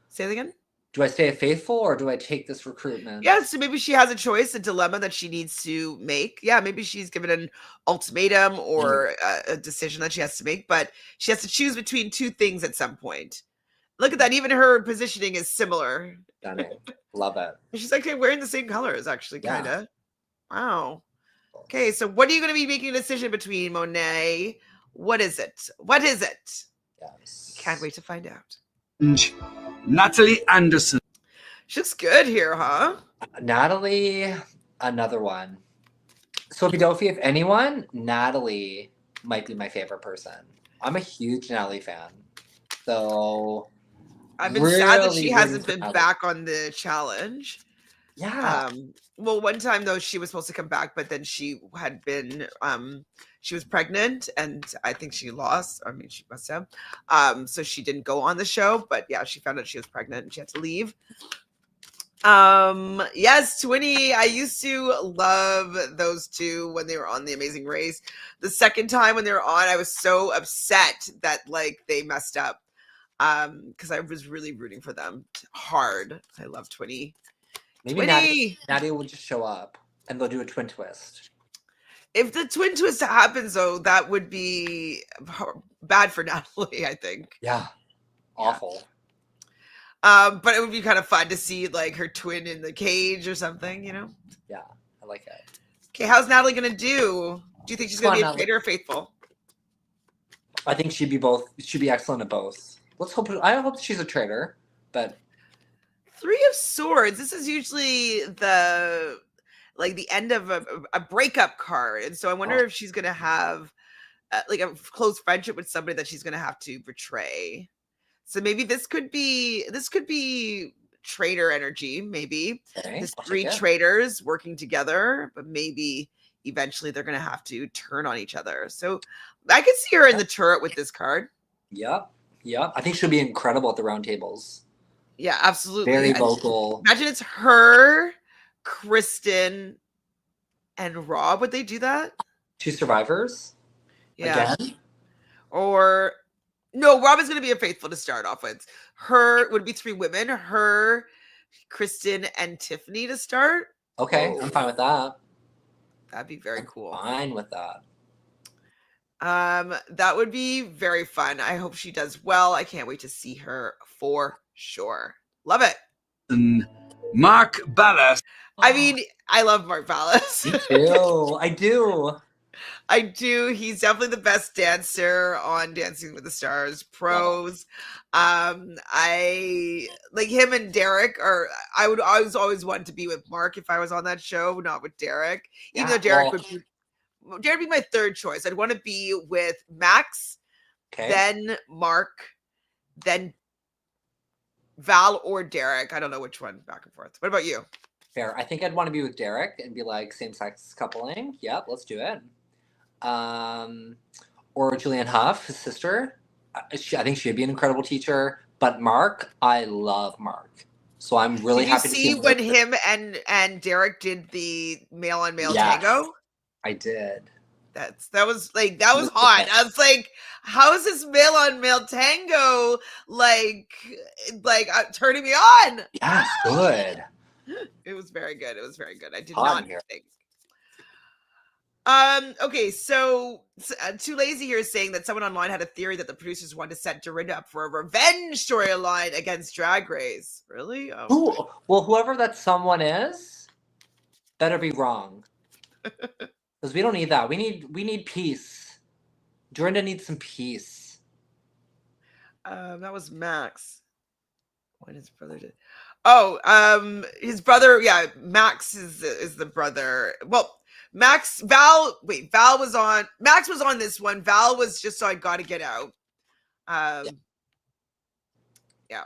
Speaker 1: Say it again.
Speaker 2: Do I stay faithful or do I take this recruitment?
Speaker 1: Yeah, so maybe she has a choice, a dilemma that she needs to make. Yeah, maybe she's given an ultimatum or a decision that she has to make, but she has to choose between 2 things at some point. Look at that. Even her positioning is similar.
Speaker 2: Done it. Love it.
Speaker 1: She's actually wearing the same colors, actually, kind of. Wow. Okay, so what are you going to be making a decision between, Monet? What is it? What is it?
Speaker 2: Yes.
Speaker 1: Can't wait to find out.
Speaker 3: Natalie Anderson.
Speaker 1: She looks good here, huh?
Speaker 2: Natalie, another one. Sophie Dophie, if anyone, Natalie might be my favorite person. I'm a huge Natalie fan. So
Speaker 1: I've been sad that
Speaker 2: really
Speaker 1: she
Speaker 2: rooting
Speaker 1: hasn't
Speaker 2: for
Speaker 1: been
Speaker 2: Natalie.
Speaker 1: back on the challenge.
Speaker 2: Yeah.
Speaker 1: Well, one time though she was supposed to come back, but then she had been she was pregnant and I think she lost. I mean, she must have. So she didn't go on the show, but yeah, she found out she was pregnant and she had to leave. Yes, Twinny. I used to love those two when they were on The Amazing Race. The second time when they were on, I was so upset that like they messed up. Because I was really rooting for them hard. I love Twinny.
Speaker 2: Maybe Nadia will just show up and they'll do a twin twist.
Speaker 1: If the twin twist happens, though, that would be bad for Natalie, I think.
Speaker 2: Yeah. Awful.
Speaker 1: But it would be kind of fun to see like her twin in the cage or something, you know?
Speaker 2: Yeah, I like it.
Speaker 1: Okay, how's Natalie gonna do? Do you think she's gonna be a traitor or faithful?
Speaker 2: I think she'd be both. She'd be excellent at both. Let's hope. I hope she's a traitor, but
Speaker 1: 3 of Swords. This is usually the end of a breakup card, and so I wonder if she's gonna have like a close friendship with somebody that she's gonna have to betray. So maybe this could be traitor energy. Maybe there's 3 traitors working together, but maybe eventually they're gonna have to turn on each other. So I could see her in the turret with this card.
Speaker 2: Yep. I think she'll be incredible at the round tables.
Speaker 1: Yeah, absolutely.
Speaker 2: Very vocal.
Speaker 1: Imagine it's her, Kristen, and Rob. Would they do that?
Speaker 2: 2 survivors?
Speaker 1: Yeah.
Speaker 2: Again?
Speaker 1: Or no, Rob is going to be a faithful to start off with. Her would be 3 women. Her, Kristen, and Tiffany to start.
Speaker 2: Okay, I'm fine with that.
Speaker 1: That'd be very cool.
Speaker 2: Fine with that.
Speaker 1: That would be very fun. I hope she does well. I can't wait to see her for sure. Love it.
Speaker 3: Mark Ballas.
Speaker 1: I mean, I love Mark Ballas.
Speaker 2: Me too. I do.
Speaker 1: I do. He's definitely the best dancer on Dancing with the Stars pros. I like him and Derek, or I would always want to be with Mark if I was on that show, not with Derek. Even though Derek would be my 3rd choice. I'd want to be with Max, then Mark, then Val or Derek. I don't know which one, back and forth. What about you?
Speaker 2: Fair. I think I'd want to be with Derek and be like same-sex coupling. Yep, let's do it. Or Julianne Hough, his sister. I think she'd be an incredible teacher. But Mark, I love Mark. So I'm really happy to see
Speaker 1: when him and Derek did the male-on-male tango?
Speaker 2: I did.
Speaker 1: That was hot. I was like, how is this male-on-male tango turning me on?
Speaker 2: Yeah, good.
Speaker 1: It was very good. I did
Speaker 2: Hot
Speaker 1: not think. Okay, so Too Lazy here is saying that someone online had a theory that the producers wanted to set Dorinda up for a revenge storyline against Drag Race. Really? Oh.
Speaker 2: Well, whoever that someone is, better be wrong. Because we don't need that. We need peace. Dorinda needs some peace.
Speaker 1: That was Max. What his brother did? Oh, his brother. Yeah, Max is the brother. Well, Val was on. Max was on this one. Val was just so I got to get out. Yeah.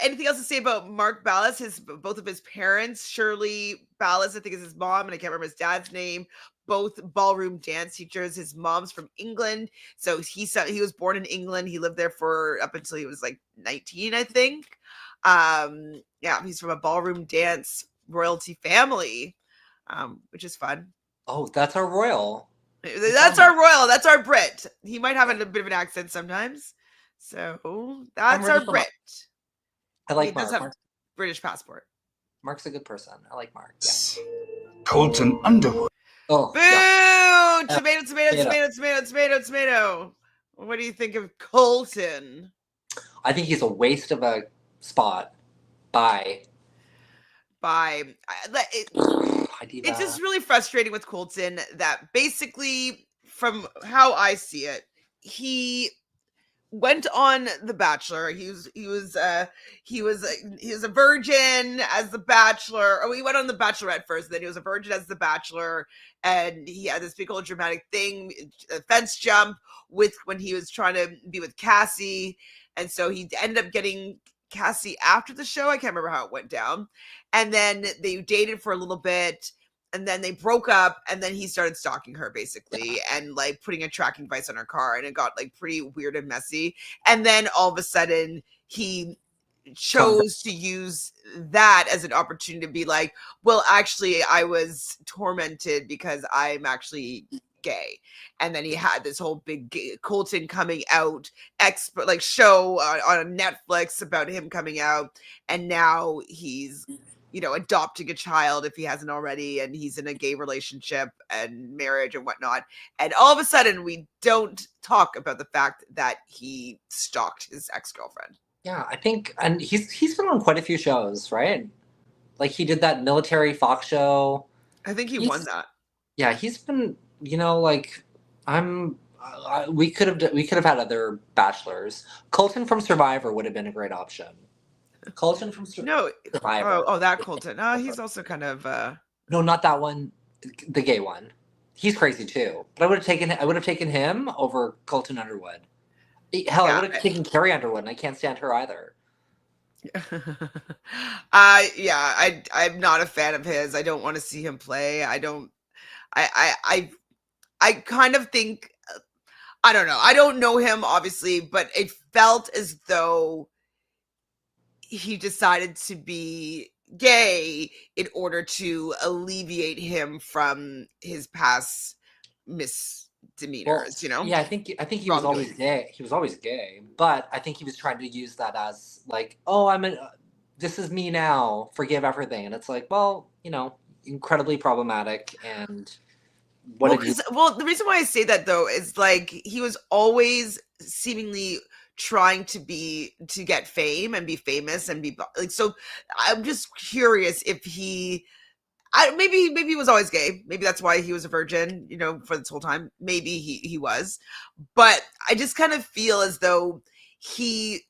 Speaker 1: Anything else to say about Mark Ballas? Both of his parents, Shirley Ballas, I think is his mom, and I can't remember his dad's name. Both ballroom dance teachers. His mom's from England, so he was born in England. He lived there for up until he was like 19, I think. Yeah, he's from a ballroom dance royalty family, which is fun.
Speaker 2: Oh, that's our royal.
Speaker 1: That's our royal. That's our Brit. He might have a bit of an accent sometimes. So that's our Brit.
Speaker 2: I like
Speaker 1: He
Speaker 2: Mark.
Speaker 1: does have British passport.
Speaker 2: Mark's a good person. I like Mark. Yeah.
Speaker 3: Colton Underwood.
Speaker 2: Oh,
Speaker 1: boo!
Speaker 2: Yeah.
Speaker 1: Tomato. What do you think of Colton?
Speaker 2: I think he's a waste of a spot. Bye.
Speaker 1: It's just really frustrating with Colton that basically, from how I see it, he went on The Bachelor. He was a virgin as The Bachelor. Oh, he went on The Bachelorette first, then he was a virgin as The Bachelor, and he had this big old dramatic thing, a fence jump, with when he was trying to be with Cassie. And so he ended up getting Cassie after the show. I can't remember how it went down. And then they dated for a little bit. And then they broke up, and then he started stalking her basically and like putting a tracking device on her car, and it got like pretty weird and messy. And then all of a sudden he chose to use that as an opportunity to be like, well, actually I was tormented because I'm actually gay. And then he had this whole big Colton coming out expert like show on Netflix about him coming out, and now he's adopting a child if he hasn't already, and he's in a gay relationship and marriage and whatnot. And all of a sudden we don't talk about the fact that he stalked his ex-girlfriend.
Speaker 2: Yeah, I think, and he's been on quite a few shows, right? Like he did that military Fox show.
Speaker 1: I think he won that.
Speaker 2: Yeah, he's been, like we could have had other bachelors. Colton from Survivor would have been a great option. Colton from Survivor.
Speaker 1: That Colton. He's also kind of
Speaker 2: no, not that one, the gay one. He's crazy too. But I would have taken him over Colton Underwood. Hell, I would have taken Carrie Underwood, and I can't stand her either.
Speaker 1: I'm not a fan of his. I don't want to see him play. I kind of think, I don't know. I don't know him obviously, but it felt as though he decided to be gay in order to alleviate him from his past misdemeanors,
Speaker 2: Yeah, I think he was always gay. He was always gay, but I think he was trying to use that as like, oh, this is me now. Forgive everything, and it's like, well, incredibly problematic. And
Speaker 1: the reason why I say that though is like he was always seemingly trying to get fame and be famous and be like, so I'm just curious if maybe he was always gay. Maybe that's why he was a virgin, for this whole time. Maybe he was, but I just kind of feel as though he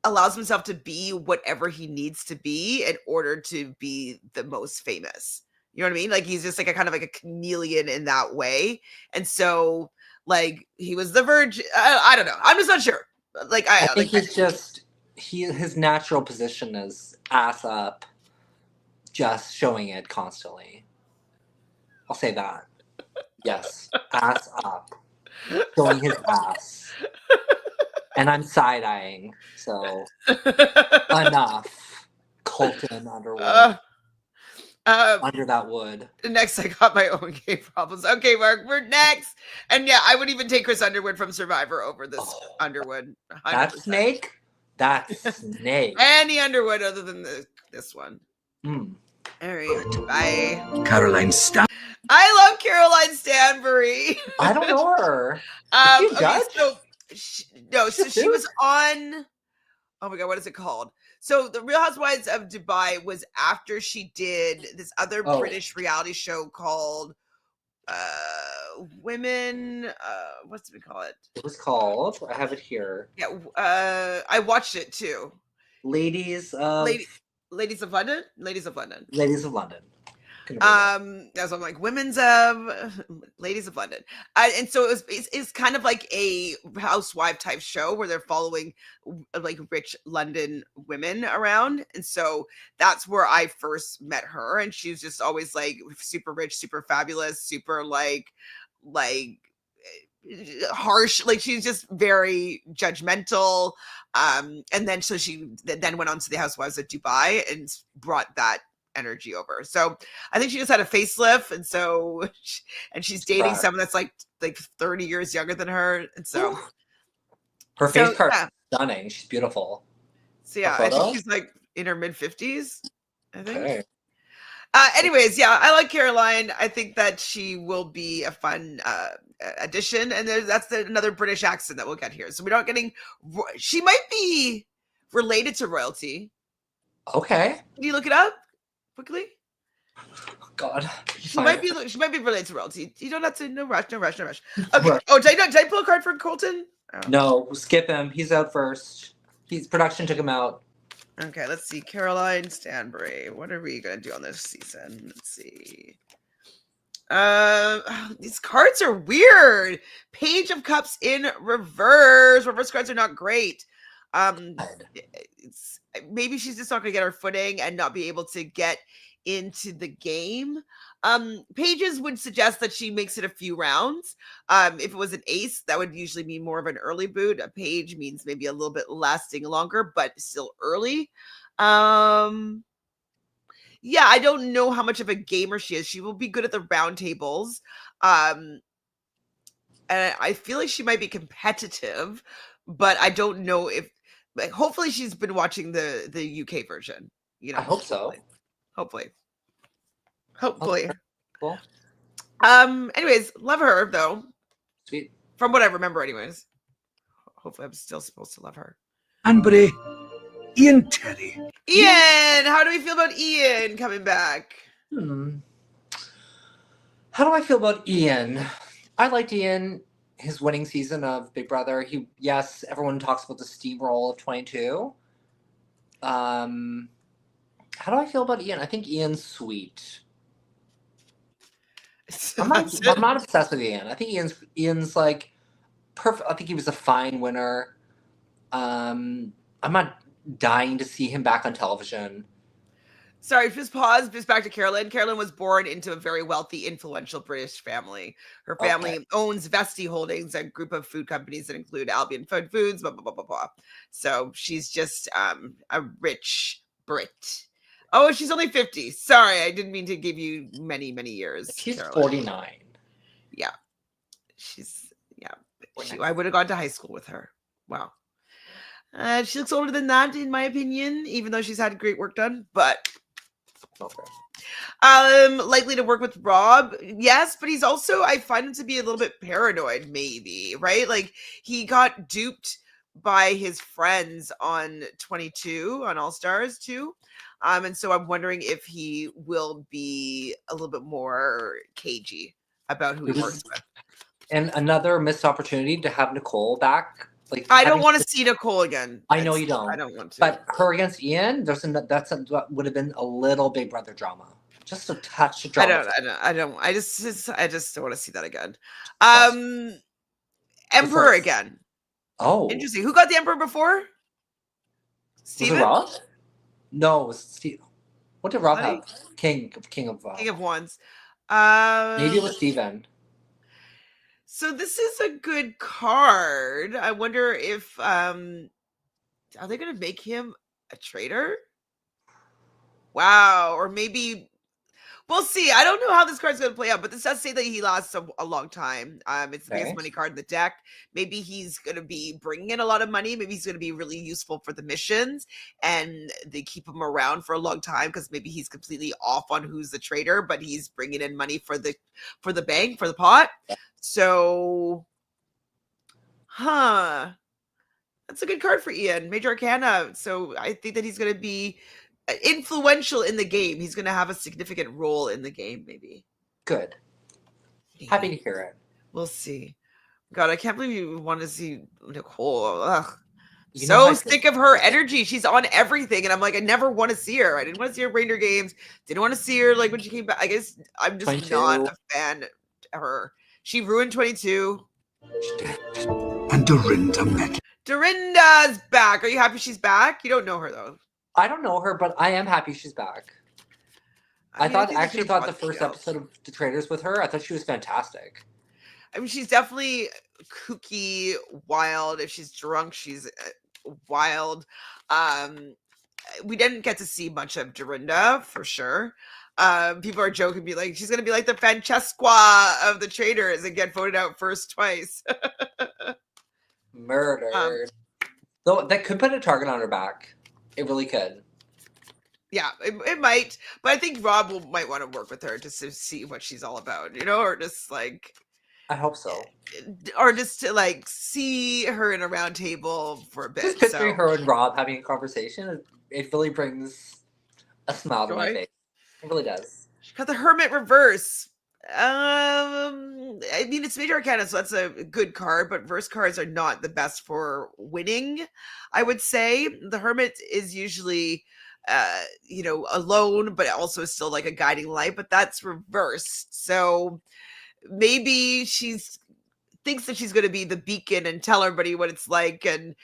Speaker 1: allows himself to be whatever he needs to be in order to be the most famous. You know what I mean? Like he's just like a kind of like a chameleon in that way. And so like he was the virgin. I don't know. I'm just not sure. Like
Speaker 2: I think his natural position is ass up, just showing it constantly. I'll say that. Yes, ass up, showing his ass, and I'm side eyeing. So enough, Colton Underwood. Under that wood.
Speaker 1: Next, I got my own gay problems. Okay, Mark, we're next. And yeah, I would even take Chris Underwood from Survivor over this Underwood. 100%.
Speaker 2: That snake? That snake.
Speaker 1: Any Underwood other than this one. All right, bye.
Speaker 3: Caroline Stan.
Speaker 1: I love Caroline Stanbury.
Speaker 2: I don't know her.
Speaker 1: She was on, oh my God, what is it called? So the Real Housewives of Dubai was after she did this other British reality show called Women. What's it call it?
Speaker 2: It was called. I have it here.
Speaker 1: Yeah, I watched it too.
Speaker 2: Ladies of
Speaker 1: London. Ladies of London. As I'm like Women's Ladies of London, and so it's kind of like a housewife type show where they're following like rich London women around, and so that's where I first met her, and she's just always like super rich, super fabulous, super like harsh, like she's just very judgmental, and then so she then went on to the Housewives of Dubai and brought that energy over. So I think she just had a facelift, and so she's dating someone that's like 30 years younger than her, and so
Speaker 2: her face card is stunning. She's beautiful.
Speaker 1: So yeah, I think she's like in her mid-50s, I think.
Speaker 2: Okay.
Speaker 1: Anyways, yeah, I like Caroline. I think that she will be a fun addition, and that's another British accent that we'll get here. So we're not getting. She might be related to royalty.
Speaker 2: Okay.
Speaker 1: Can you look it up quickly?
Speaker 2: God.
Speaker 1: She might be related to royalty. You don't have to. No rush. Okay. Oh, did I pull a card for Colton? Oh.
Speaker 2: No, skip him. He's out first. Production took him out.
Speaker 1: Okay, let's see. Caroline Stanbury. What are we gonna do on this season? Let's see. These cards are weird. Page of Cups in reverse. Reverse cards are not great. It's maybe she's just not going to get her footing and not be able to get into the game. Pages would suggest that she makes it a few rounds. If it was an ace, that would usually mean more of an early boot. A page means maybe a little bit lasting longer, but still early. Yeah, I don't know how much of a gamer she is. She will be good at the round tables. And I feel like she might be competitive, but I don't know if, like, hopefully she's been watching the UK version. You know,
Speaker 2: I hope so.
Speaker 1: Hopefully.
Speaker 2: Cool.
Speaker 1: Anyways, love her though.
Speaker 2: Sweet.
Speaker 1: From what I remember, anyways. Hopefully, I'm still supposed to love her.
Speaker 3: Anybody? Ian Terry.
Speaker 1: Ian, how do we feel about Ian coming back?
Speaker 2: How do I feel about Ian? I liked Ian, his winning season of Big Brother. Yes, everyone talks about the steamroll of 22. How do I feel about Ian? I think Ian's sweet. I'm not obsessed with Ian. I think Ian's like perfect. I think he was a fine winner. I'm not dying to see him back on television.
Speaker 1: Sorry, just pause. Just back to Carolyn. Carolyn was born into a very wealthy, influential British family. Her family owns Vesti Holdings, a group of food companies that include Albion Foods, blah, blah, blah, blah, blah. So she's just a rich Brit. Oh, she's only 50. Sorry, I didn't mean to give you many, many years.
Speaker 2: She's
Speaker 1: Carolyn.
Speaker 2: 49.
Speaker 1: Yeah. I would have gone to high school with her. Wow. She looks older than that, in my opinion, even though she's had great work done. But likely to work with Rob, yes, but he's also, I find him to be a little bit paranoid, maybe, right? Like, he got duped by his friends on 22 on All Stars too. And so I'm wondering if he will be a little bit more cagey about who he works with.
Speaker 2: And another missed opportunity to have Nicole back. Like,
Speaker 1: I don't want to see Nicole again.
Speaker 2: I know you don't.
Speaker 1: I don't want to.
Speaker 2: But her against Ian, that would have been a little Big Brother drama. Just a touch of drama.
Speaker 1: I just don't want to see that again. Emperor again.
Speaker 2: Oh,
Speaker 1: interesting. Who got the Emperor before? Steven?
Speaker 2: Was it Rob? No, it was Steve. What did Rob have? King of
Speaker 1: Wands.
Speaker 2: Maybe it was Steven.
Speaker 1: So this is a good card. I wonder if are they going to make him a traitor? Wow, or maybe we'll see. I don't know how this card's going to play out, but this does say that he lasts a long time. It's the biggest money card in the deck. Maybe he's going to be bringing in a lot of money. Maybe he's going to be really useful for the missions, and they keep him around for a long time because maybe he's completely off on who's the traitor, but he's bringing in money for the bank, for the pot. So, that's a good card for Ian. Major Arcana. So I think that he's going to be influential in the game. He's going to have a significant role in the game, maybe.
Speaker 2: Good. Happy to hear it.
Speaker 1: We'll see. God, I can't believe you want to see Nicole. Ugh. So sick of her energy. She's on everything. And I'm like, I never want to see her. I didn't want to see her at Reindeer Games. Didn't want to see her like when she came back. I guess I'm just 22. Not a fan of her. She ruined 22.
Speaker 3: And Dorinda met.
Speaker 1: Dorinda's back. Are you happy she's back? You don't know her though.
Speaker 2: I don't know her, but I am happy she's back. I actually thought the first episode of The Traitors with her, I thought she was fantastic.
Speaker 1: I mean, she's definitely kooky, wild. If she's drunk, she's wild. We didn't get to see much of Dorinda for sure. People are joking, be like, she's gonna be like the Francesca of The Traitors and get voted out first twice.
Speaker 2: Murdered. Though that could put a target on her back. It really could.
Speaker 1: Yeah, it might. But I think Rob might want to work with her just to see what she's all about, you know, or just like.
Speaker 2: I hope so.
Speaker 1: Or just to like see her in a round table for a bit.
Speaker 2: Just picturing her and Rob having a conversation, it really brings a smile to my face. It really does.
Speaker 1: She got the Hermit reverse. I mean, it's Major Arcana, so that's a good card, but verse cards are not the best for winning, I would say. The Hermit is usually, alone, but also still like a guiding light, but that's reversed. So maybe thinks that she's going to be the beacon and tell everybody what it's like and,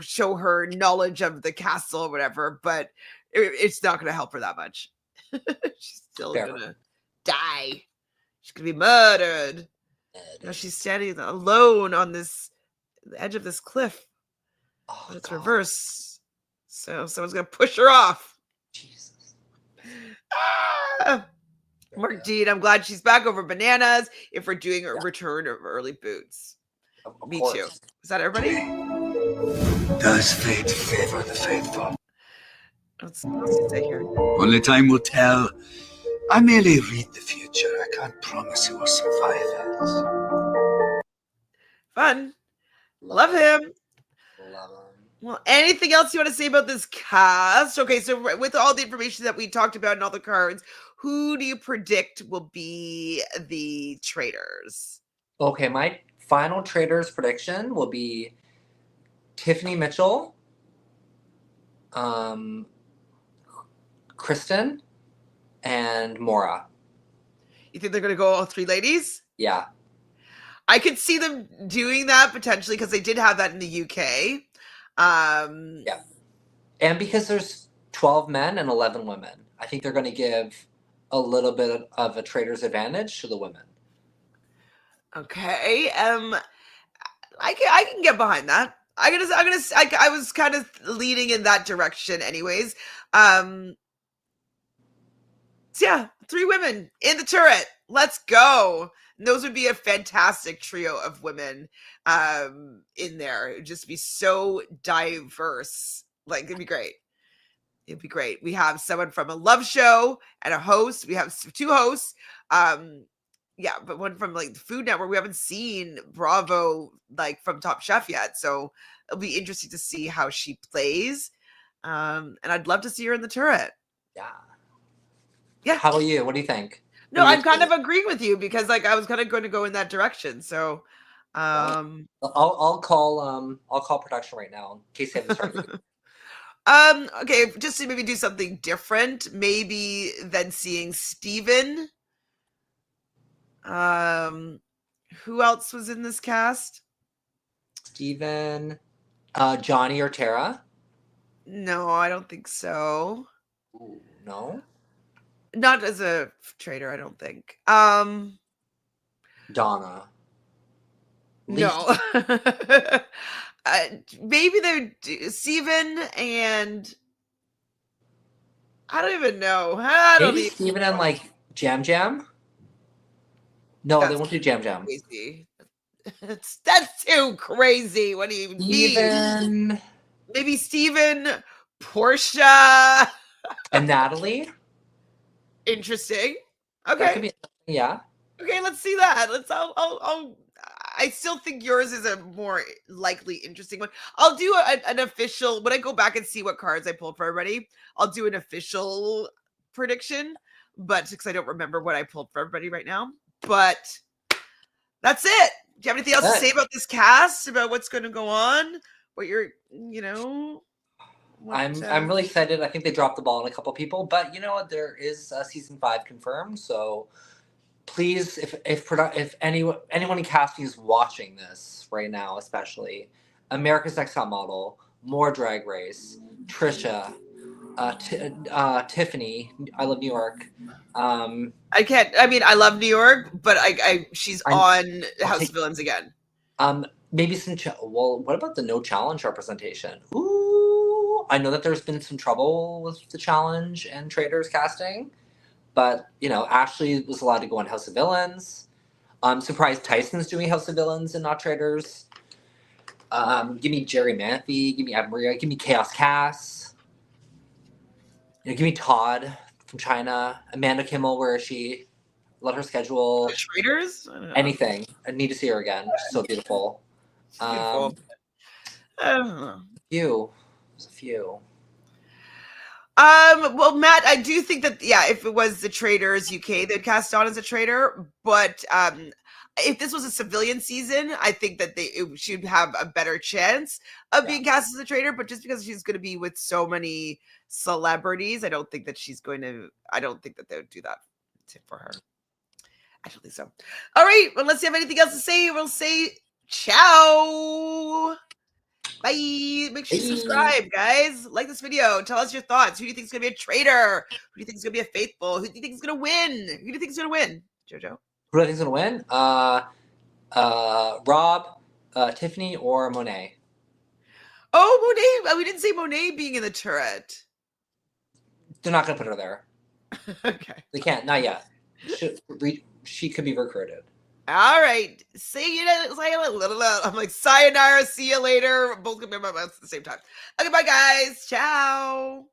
Speaker 1: show her knowledge of the castle or whatever, but it's not going to help her that much. She's still going to die. She's going to be murdered. Now she's standing alone on the edge of this cliff. But it's reversed. So someone's going to push her off.
Speaker 2: Jesus.
Speaker 1: Mark Dean, I'm glad she's back over bananas if we're doing a return of early boots. Me
Speaker 2: course.
Speaker 1: too. Is that everybody?
Speaker 3: Does fate favor the faithful?
Speaker 1: Let's say here.
Speaker 3: Only time will tell. I merely read the future. I can't promise who will survive it.
Speaker 1: Fun. Love him.
Speaker 2: Love him.
Speaker 1: Well, anything else you want to say about this cast? Okay, so with all the information that we talked about and all the cards, who do you predict will be the traitors?
Speaker 2: Okay, my final traitors prediction will be Tiffany Mitchell, Kristen, and Maura.
Speaker 1: You think they're going to go all three ladies?
Speaker 2: Yeah.
Speaker 1: I could see them doing that potentially because they did have that in the UK.
Speaker 2: Yeah. And because there's 12 men and 11 women, I think they're going to give a little bit of a traitor's advantage to the women.
Speaker 1: Okay. I can get behind that. I was kind of leaning in that direction anyways. So yeah, 3 women in the turret. Let's go. And those would be a fantastic trio of women in there. It would just be so diverse. Like, it'd be great. It'd be great. We have someone from a love show and a host. We have 2 hosts. But one from like the Food Network. We haven't seen Bravo like from Top Chef yet. So it'll be interesting to see how she plays. And I'd love to see her in the turret. Yeah.
Speaker 2: How about you? What do you think?
Speaker 1: No, I'm kind of agreeing with you because like I was kind of going to go in that direction. So
Speaker 2: I'll call production right now in case they haven't started.
Speaker 1: Okay, just to maybe do something different, maybe than seeing Steven. Who else was in this cast?
Speaker 2: Steven, Johnny or Tara?
Speaker 1: No, I don't think so.
Speaker 2: Ooh, no?
Speaker 1: Not as a traitor, I don't think.
Speaker 2: Donna.
Speaker 1: No. Maybe they're Steven and I don't even know.
Speaker 2: Maybe Steven and like Jam Jam? No, they won't do Jam Jam.
Speaker 1: Crazy. That's too crazy. What do you even mean? Maybe Steven, Porsha,
Speaker 2: and Natalie.
Speaker 1: Interesting. Okay.
Speaker 2: Yeah.
Speaker 1: Okay, let's see that. I still think yours is a more likely interesting one. I'll do an official when I go back and see what cards I pulled for everybody. I'll do an official prediction, but because I don't remember what I pulled for everybody right now. But that's it. Do you have anything else to say about this cast? About what's going to go on? What you're,
Speaker 2: I'm really excited. I think they dropped the ball on a couple people, but you know what? There is season 5 confirmed. So please, if anyone in casting is watching this right now, especially America's Next Top Model, more Drag Race, Trisha, Tiffany, I Love New York.
Speaker 1: I can't. I mean, I love New York, but she's on House of Villains again.
Speaker 2: Maybe some. What about the no challenge representation? Ooh, I know that there's been some trouble with the challenge and Traitors casting, but Ashley was allowed to go on House of Villains. I'm surprised Tyson's doing House of Villains and not Traitors. Give me Jerry Manthey. Give me Ave Maria. Give me Chaos Cass. Give me Todd from China. Amanda Kimmel, where is she? Let her schedule.
Speaker 1: Traitors?
Speaker 2: Anything. I need to see her again. She's so beautiful.
Speaker 1: Beautiful. I don't know.
Speaker 2: There's a few.
Speaker 1: Well, Matt, I do think that if it was the Traitors UK, they'd cast Dawn as a traitor. But if this was a civilian season, I think that she'd have a better chance of being cast as a traitor. But just because she's going to be with so many celebrities, I don't think that I don't think that they would do that for her. I don't think so. All right. Well, unless you have anything else to say, we'll say ciao. Bye. Make sure you subscribe, guys. Like this video. Tell us your thoughts. Who do you think is going to be a traitor? Who do you think is going to be a faithful? Who do you think is going to win? Who do you think is going to win? Jojo?
Speaker 2: Who do I think is going to win? Rob, Tiffany, or Monet?
Speaker 1: Oh, Monet. We didn't say Monet being in the turret.
Speaker 2: They're not going to put her there.
Speaker 1: Okay.
Speaker 2: They can't. Not yet. She could be recruited.
Speaker 1: All right. I'm like, sayonara. See you later. Both gonna be in my mouth at the same time. Okay, bye, guys. Ciao.